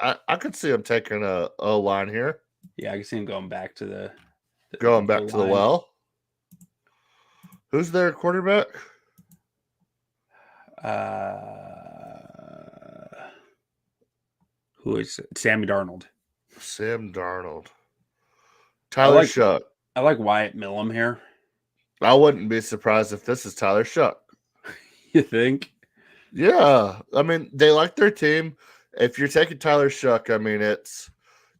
S2: I could see them taking a line here.
S3: Yeah, I can see him going back to the
S2: well. Who's their quarterback?
S3: Who is it? Sammy Darnold?
S2: Sam Darnold. Tyler Shuck.
S3: I like Wyatt Millum here.
S2: I wouldn't be surprised if this is Tyler Shuck.
S3: You think?
S2: Yeah. I mean, they like their team. If you're taking Tyler Shuck, I mean,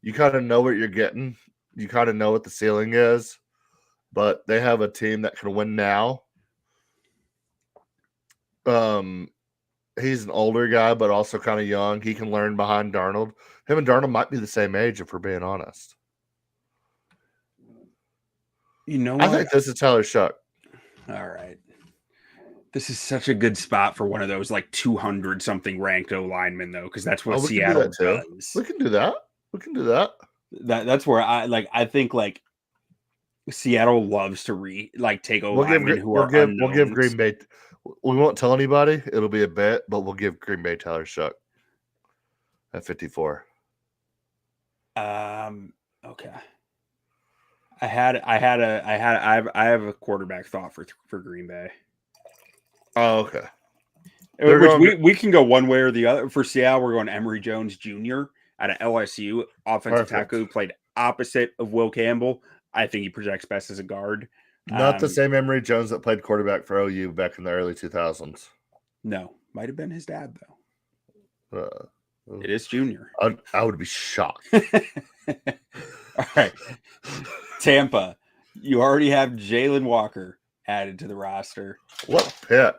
S2: you kind of know what you're getting. You kind of know what the ceiling is. But they have a team that can win now. He's an older guy, but also kind of young. He can learn behind Darnold. Him and Darnold might be the same age, if we're being honest.
S3: You know what?
S2: I think this is Tyler Shuck.
S3: All right. This is such a good spot for one of those like 200-something ranked O-linemen, though, because that's what Seattle does.
S2: We can do that.
S3: That's where I think like Seattle loves to take O-linemen who are unknowns.
S2: We'll give Green Bay. We won't tell anybody. It'll be a bet, but we'll give Green Bay Tyler Shuck at 54.
S3: Okay. I have a quarterback thought for Green Bay.
S2: Oh, okay.
S3: We can go one way or the other. For Seattle, we're going Emory Jones Jr. out of LSU, offensive tackle who played opposite of Will Campbell. I think he projects best as a guard.
S2: Not the same Emory Jones that played quarterback for OU back in the early 2000s.
S3: No, might have been his dad, though. It is Junior.
S2: I would be shocked.
S3: All right. Tampa, you already have Jalen Walker added to the roster.
S2: What pick?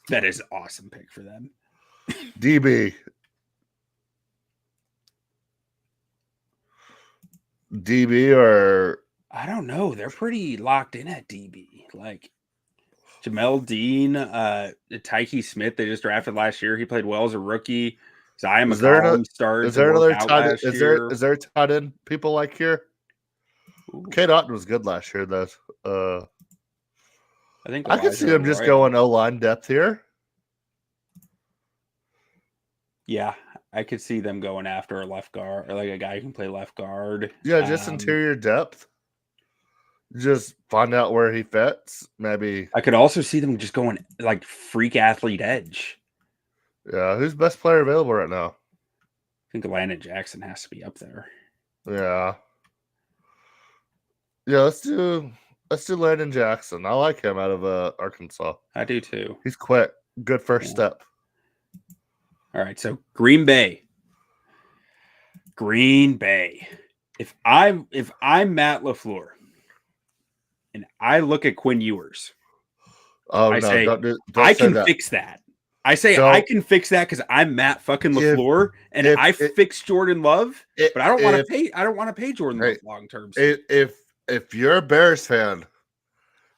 S3: That is an awesome pick for them.
S2: DB or
S3: I don't know. They're pretty locked in at DB. Like Jamel Dean, Tyke Smith, they just drafted last year. He played well as a rookie. Zion McCollum started.
S2: Is there another tight? Is
S3: year.
S2: there tight end people like here? Kate Otten was good last year, though.
S3: I think
S2: I could see them just going O-line depth here.
S3: Yeah, I could see them going after a left guard or like a guy who can play left guard.
S2: Yeah, just interior depth. Just find out where he fits. Maybe
S3: I could also see them just going like freak athlete edge.
S2: Yeah, who's best player available right now?
S3: I think Landon Jackson has to be up there.
S2: Yeah. Yeah, let's do Landon Jackson. I like him out of Arkansas.
S3: I do too.
S2: He's quick. Good first step.
S3: All right, so Green Bay. If I'm Matt LaFleur and I look at Quinn Ewers, I can fix that. I say I can fix that because I'm Matt fucking LaFleur and I fixed Jordan Love, but I don't want to pay. I don't want to pay Jordan Love long term.
S2: If you're a Bears fan,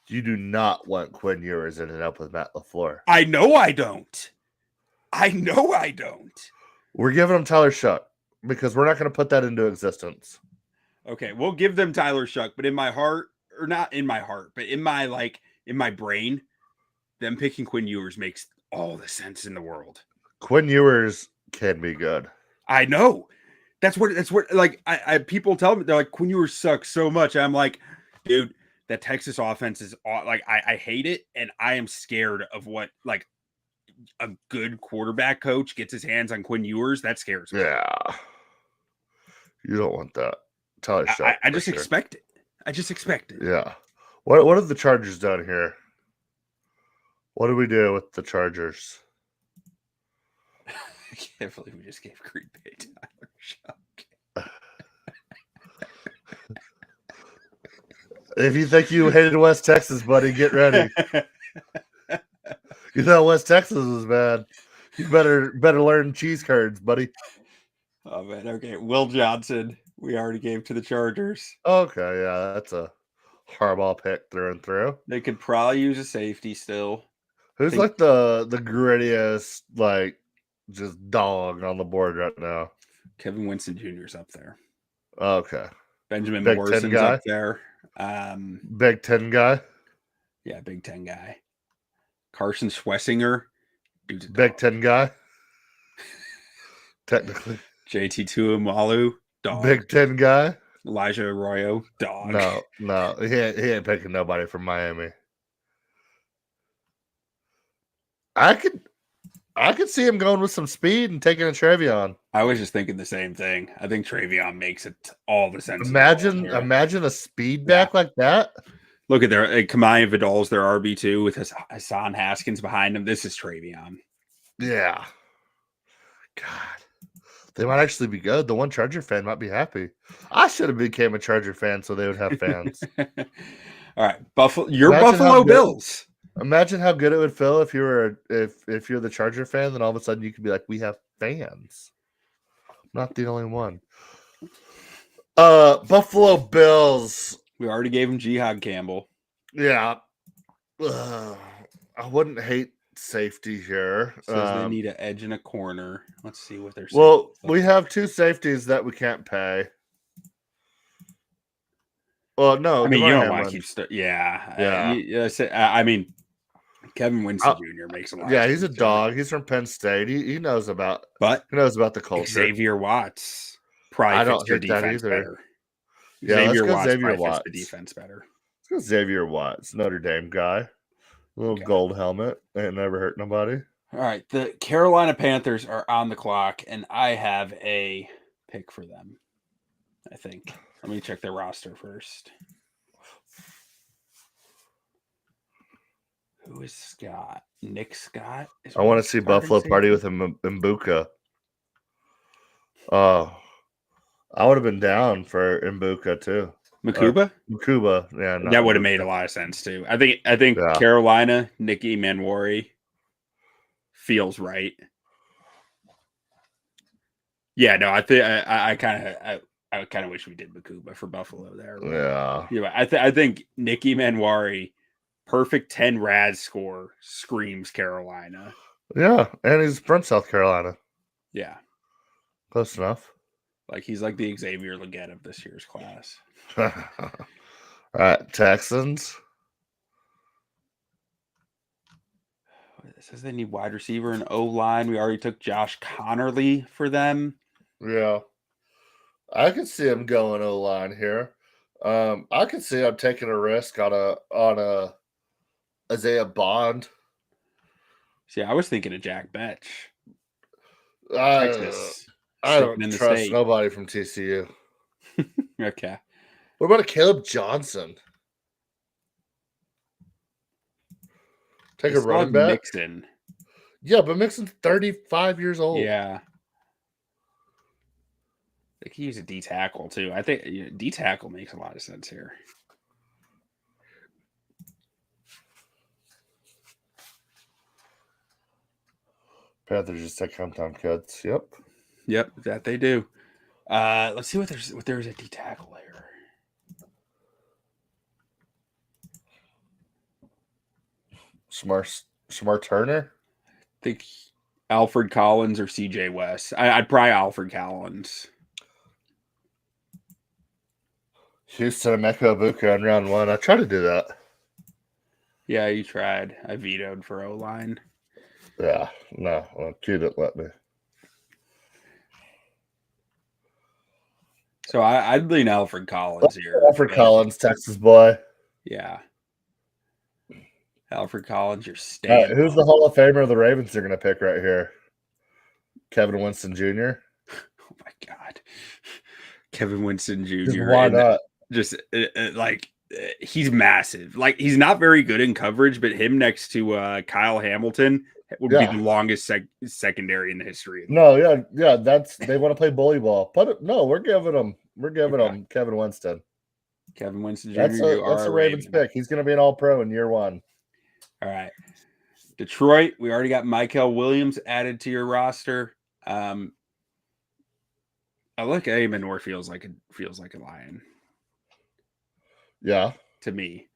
S2: you do not want Quinn Ewers ending up with Matt LaFleur.
S3: I know I don't.
S2: We're giving him Tyler Shuck because we're not going to put that into existence.
S3: Okay, we'll give them Tyler Shuck, but in my heart, or not in my heart, but in my brain, them picking Quinn Ewers makes all the sense in the world.
S2: Quinn Ewers can be good.
S3: I know. That's what like I people tell me, they're like, Quinn Ewers sucks so much. I'm like, dude, that Texas offense is like I hate it, and I am scared of what like a good quarterback coach gets his hands on Quinn Ewers. That scares me.
S2: Yeah. You don't want that. Tyler Shuck.
S3: I just expect it.
S2: Yeah. What have the Chargers done here? What do we do with the Chargers?
S3: I can't believe we just gave Green Bay Tyler Shuck.
S2: If you think you hated West Texas, buddy, get ready. You thought West Texas was bad. You better learn cheese curds, buddy.
S3: Oh man, okay. Will Johnson, we already gave to the Chargers.
S2: Okay, yeah, that's a Harbaugh pick through and through.
S3: They could probably use a safety still.
S2: Who's like the grittiest, like just dog on the board right now?
S3: Kevin Winston Jr. is up there.
S2: Okay.
S3: Benjamin Morrison's up there.
S2: Big Ten guy.
S3: Yeah, Big Ten guy. Carson Schwessinger. Dude's
S2: Big Ten guy. Technically.
S3: JT Tuimalu. Dog.
S2: Big Ten guy.
S3: Elijah Arroyo. Dog.
S2: No. He ain't picking nobody from Miami. I could see him going with some speed and taking a Trevion.
S3: I was just thinking the same thing. I think Trevion makes it all the sense.
S2: Imagine a speed back like that.
S3: Look at their Kamai Vidal's their RB2 with Hassan Haskins behind him. This is Trevion.
S2: Yeah. God. They might actually be good. The one Charger fan might be happy. I should have became a Charger fan so they would have fans.
S3: All right. Buffalo Bills.
S2: Imagine how good it would feel if you were if you're the Charger fan, then all of a sudden you could be like, we have fans. Not the only one. Buffalo Bills.
S3: We already gave him Jihad Campbell.
S2: Yeah. I wouldn't hate safety here.
S3: Says they need an edge and a corner. Let's see what they're saying.
S2: Well, we have two safeties that we can't pay. Well, no.
S3: I mean, you don't want to keep yeah. I mean, Kevin Winston Jr. makes a lot.
S2: Yeah, he's a dog. He's from Penn State. He knows about the culture.
S3: Xavier Watts probably fits your defense better.
S2: Yeah,
S3: Xavier
S2: let's go
S3: Watts
S2: Xavier
S3: probably
S2: Watts.
S3: fits the defense better.
S2: Let's go Xavier Watts, Notre Dame guy. Little gold helmet. Ain't never hurt nobody.
S3: All right, the Carolina Panthers are on the clock, and I have a pick for them. I think. Let me check their roster first. Who is Scott? Nick Scott?
S2: I want to see Buffalo party with him Mbuka. Oh, I would have been down for Mbuka too.
S3: Makuba?
S2: Makuba. Yeah,
S3: That would have made a lot of sense too. I think Carolina, Nikki Manwari feels right. Yeah, no, I think I kind of wish we did Makuba for Buffalo there.
S2: Yeah.
S3: Yeah, I think Nikki Manwari, perfect 10 RAS score, screams Carolina.
S2: Yeah, and he's from South Carolina.
S3: Yeah.
S2: Close enough.
S3: Like he's like the Xavier Legette of this year's class.
S2: All right, Texans.
S3: It says they need wide receiver and O-line. We already took Josh Connerly for them.
S2: Yeah. I could see him going O-line here. I could see him taking a risk on a Isaiah Bond.
S3: See, I was thinking of Jack Betch.
S2: Texas. I don't trust nobody from TCU.
S3: Okay.
S2: What about a Caleb Johnson? Take a running back?
S3: Mixon.
S2: Yeah, but Mixon's 35 years old.
S3: Yeah. They could use a D tackle too. I think D tackle makes a lot of sense here.
S2: Panthers just take hometown kids.
S3: Yep, that they do. Let's see what there's a D tackle here.
S2: Smart Turner.
S3: I think Alfred Collins or CJ West. I'd probably Alfred Collins.
S2: Houston and Emeka Ibuka in round 1. I tried to do that.
S3: Yeah, you tried. I vetoed for O-line.
S2: Yeah, no, Q didn't let me.
S3: So I'd lean Alfred Collins here.
S2: Alfred Collins, Texas boy.
S3: Yeah. Alfred Collins, you're staying.
S2: Who's the Hall of Famer the Ravens are going to pick right here? Kevin Winston Jr.
S3: Oh my God. Kevin Winston Jr.
S2: Why not?
S3: Just he's massive. Like he's not very good in coverage, but him next to Kyle Hamilton would be the longest secondary in the history.
S2: No, yeah. They want to play bully ball. We're giving them Kevin Winston.
S3: Kevin Winston Jr.
S2: That's a Ravens pick. He's going to be an All-Pro in year 1.
S3: All right, Detroit. We already got Michael Williams added to your roster. I look at him, and Nor feels like a Lion.
S2: Yeah,
S3: to me,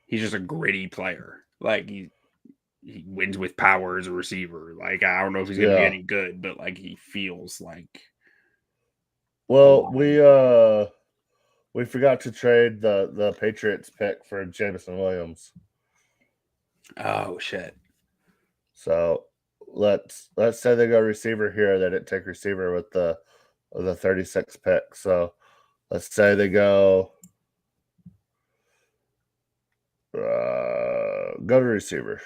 S3: he's just a gritty player. Like he wins with power as a receiver. Like I don't know if he's gonna be any good, but like he feels like.
S2: Well, we forgot to trade the Patriots pick for Jameson Williams.
S3: Oh shit!
S2: So let's say they go receiver here. They didn't take receiver with the 36 pick. So let's say they go to receiver.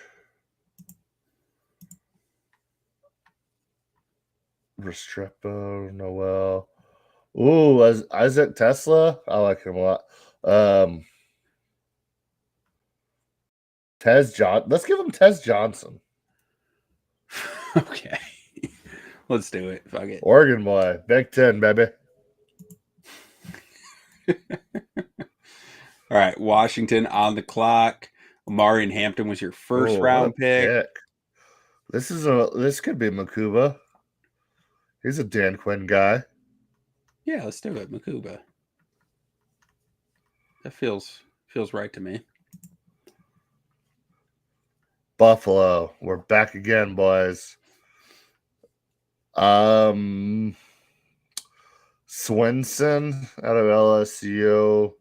S2: Restrepo, Noel. Ooh, Isaac Tesla. I like him a lot. Let's give him Tez Johnson.
S3: Okay. Let's do it. Fuck it.
S2: Oregon boy. Big 10, baby.
S3: All right. Washington on the clock. Amari and Hampton was your first round pick.
S2: This could be Makuba. He's a Dan Quinn guy.
S3: Yeah, let's do it. Makuba. That feels right to me.
S2: Buffalo. We're back again, boys. Swinson out of LSU.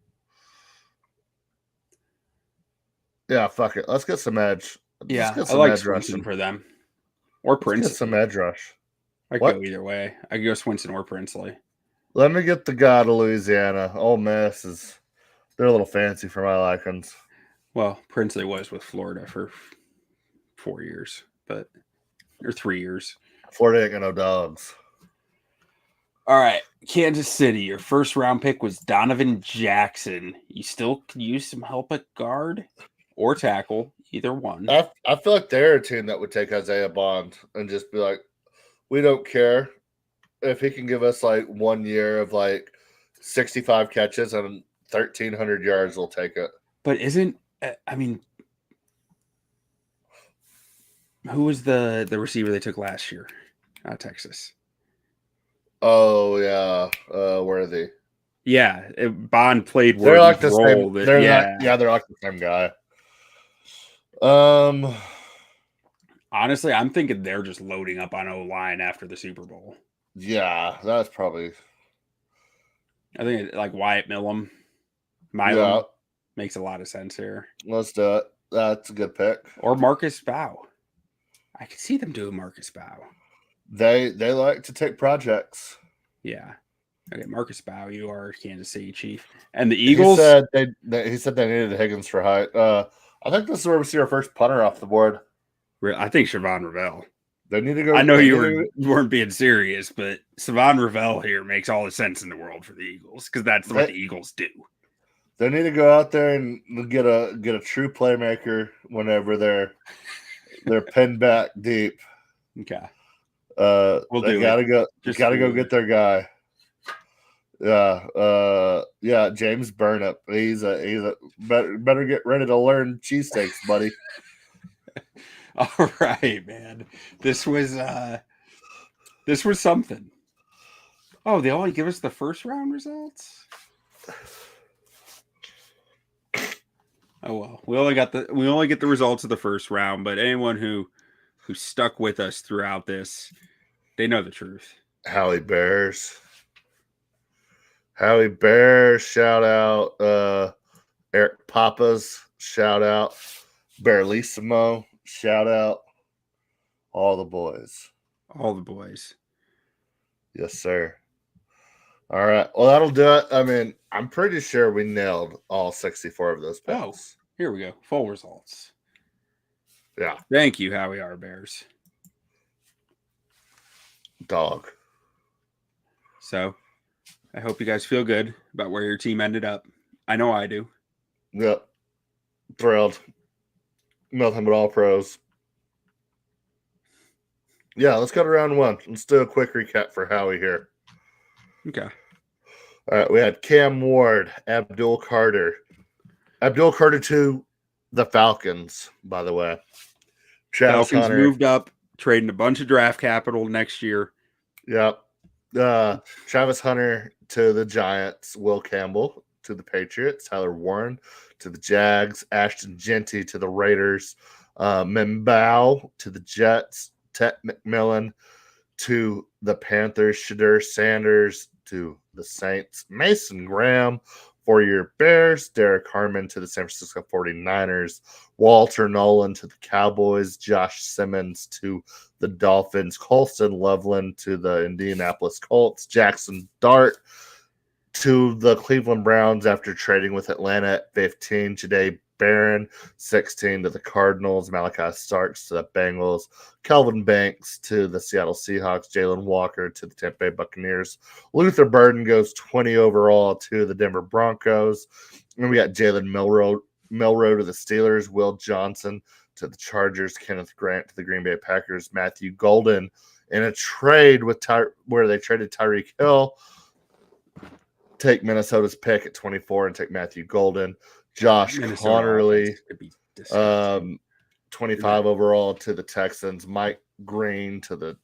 S2: Yeah, fuck it. Let's get some edge.
S3: Yeah, I like Swinson for them. Or Prince.
S2: Get some edge rush.
S3: I could go either way. I could go Swinson or Princely.
S2: Let me get the guy to Louisiana. Ole Miss they're a little fancy for my likings.
S3: Well, Princely was with Florida for 4 years, or 3 years.
S2: Florida ain't got no dogs.
S3: All right, Kansas City. Your first round pick was Donovan Jackson. You still could use some help at guard or tackle, either one.
S2: I feel like they're a team that would take Isaiah Bond and just be like, we don't care if he can give us like 1 year of like 65 catches and 1,300 yards will take it.
S3: But who was the receiver they took last year out of Texas?
S2: Oh, yeah. Where are they?
S3: Yeah, Bond played
S2: They're like the
S3: role.
S2: same. They're like the same guy.
S3: Honestly, I'm thinking they're just loading up on O-line after the Super Bowl.
S2: Yeah, that's probably.
S3: I think like Wyatt Milam makes a lot of sense here.
S2: Let's do it. That's a good pick.
S3: Or Marcus Bow. I could see them doing Marcus Bow.
S2: They like to take projects.
S3: Yeah. Okay, Marcus Bow, you are Kansas City Chief. And the Eagles?
S2: He said they needed Higgins for height. I think this is where we see our first punter off the board.
S3: I think Siobhan Ravel.
S2: They need to go.
S3: I know you weren't being serious, but Siobhan Ravel here makes all the sense in the world for the Eagles because that's what the Eagles do.
S2: They need to go out there and get a true playmaker whenever they're pinned back deep.
S3: Okay.
S2: They gotta go get their guy. Yeah, James Burnip. He's a better get ready to learn cheesesteaks, buddy.
S3: All right, man. This was something. Oh, they only give us the first round results? Oh well. We only get the results of the first round, but anyone who stuck with us throughout this, they know the truth.
S2: Howie Bears, shout out. Eric Papas, shout out. Barlissimo, shout out. All the boys. Yes, sir. All right. Well, that'll do it. I mean, I'm pretty sure we nailed all 64 of those picks.
S3: Oh, here we go. Full results.
S2: Yeah.
S3: Thank you, Howie R. Bears.
S2: Dog.
S3: So, I hope you guys feel good about where your team ended up. I know I do.
S2: Yep. Thrilled. Nothing but all pros. Yeah, let's go to round one. Let's do a quick recap for Howie here.
S3: Okay.
S2: All right, we had Cam Ward, Abdul Carter to the Falcons, by the way.
S3: Travis Falcons Hunter moved up, trading a bunch of draft capital next year.
S2: Yep. Travis Hunter to the Giants, Will Campbell to the Patriots, Tyler Warren to the Jags, Ashton Genty to the Raiders, Membao to the Jets, Ted McMillan to the Panthers, Shadur Sanders to the Saints, Mason Graham for your Bears, Derek Harmon to the San Francisco 49ers, Walter Nolan to the Cowboys, Josh Simmons to the Dolphins, Colston Loveland to the Indianapolis Colts, Jackson Dart to the Cleveland Browns after trading with Atlanta at 15, Jahdae Barron, 16 to the Cardinals, Malachi Starks to the Bengals, Kelvin Banks to the Seattle Seahawks, Jalen Walker to the Tampa Bay Buccaneers, Luther Burden goes 20 overall to the Denver Broncos, and we got Jalen Milroe to the Steelers, Will Johnson to the Chargers, Kenneth Grant to the Green Bay Packers, Matthew Golden in a trade with where they traded Tyreek Hill, take Minnesota's pick at 24 and take Matthew Golden. Josh Connerly, 25 overall to the Texans. Mike Green to the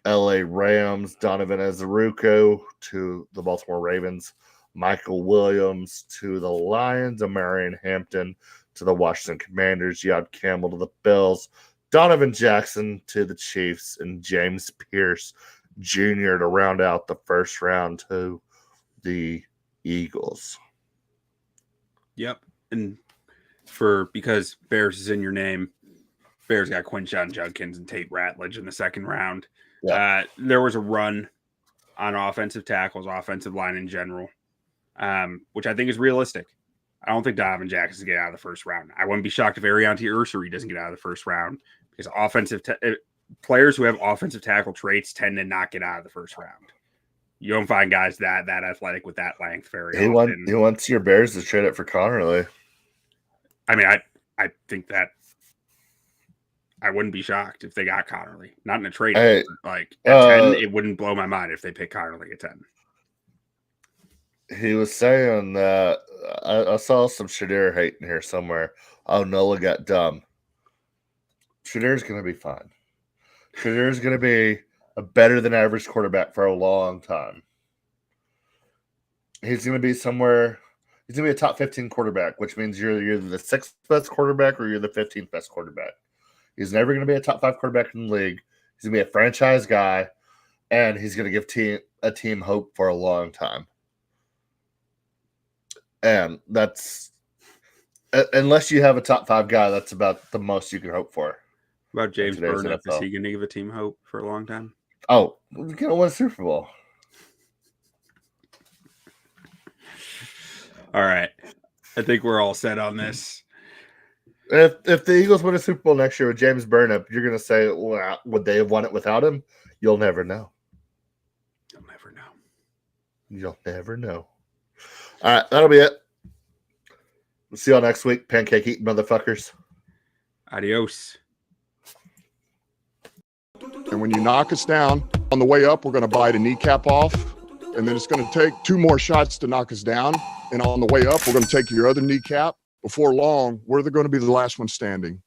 S2: LA Rams. Donovan Azaruko to the Baltimore Ravens. Michael Williams to the Lions. Amarian Hampton to the Washington Commanders. Yod Campbell to the Bills. Donovan Jackson to the Chiefs. And James Pierce Jr. to round out the first round to the Eagles.
S3: Yep. And because Bears is in your name, Bears got Quinshon Judkins and Tate Ratledge in the second round. Yep. There was a run on offensive tackles, offensive line in general, which I think is realistic. I don't think Donovan Jackson's get out of the first round. I wouldn't be shocked if Ariante Ursary doesn't get out of the first round because players who have offensive tackle traits tend to not get out of the first round. You don't find guys that athletic with that length very often.
S2: He wants your Bears to trade it for Connerly.
S3: I mean, I think that I wouldn't be shocked if they got Connerly. Not in a trade. Like at 10, it wouldn't blow my mind if they pick Connerly at 10.
S2: He was saying that I saw some Shadir hate in here somewhere. Oh, Nola got dumb. Shadir's going to be fine. Shadir's going to be a better than average quarterback for a long time. He's going to be somewhere. He's going to be a top 15 quarterback, which means you're either the 6th best quarterback or you're the 15th best quarterback. He's never going to be a top 5 quarterback in the league. He's going to be a franchise guy, and he's going to give a team hope for a long time. And that's, unless you have a top 5 guy, that's about the most you can hope for.
S3: About James Burnett, is he going to give a team hope for a long time?
S2: Oh, we're going to win a Super Bowl.
S3: All right. I think we're all set on this.
S2: If the Eagles win a Super Bowl next year with James Burnett, you're going to say, well, would they have won it without him? You'll never know.
S3: You'll never know.
S2: You'll never know. All right, that'll be it. We'll see y'all next week, pancake eating motherfuckers.
S3: Adios.
S4: And when you knock us down, on the way up, we're going to bite a kneecap off. And then it's going to take 2 more shots to knock us down. And on the way up, we're going to take your other kneecap. Before long, we're going to be the last one standing.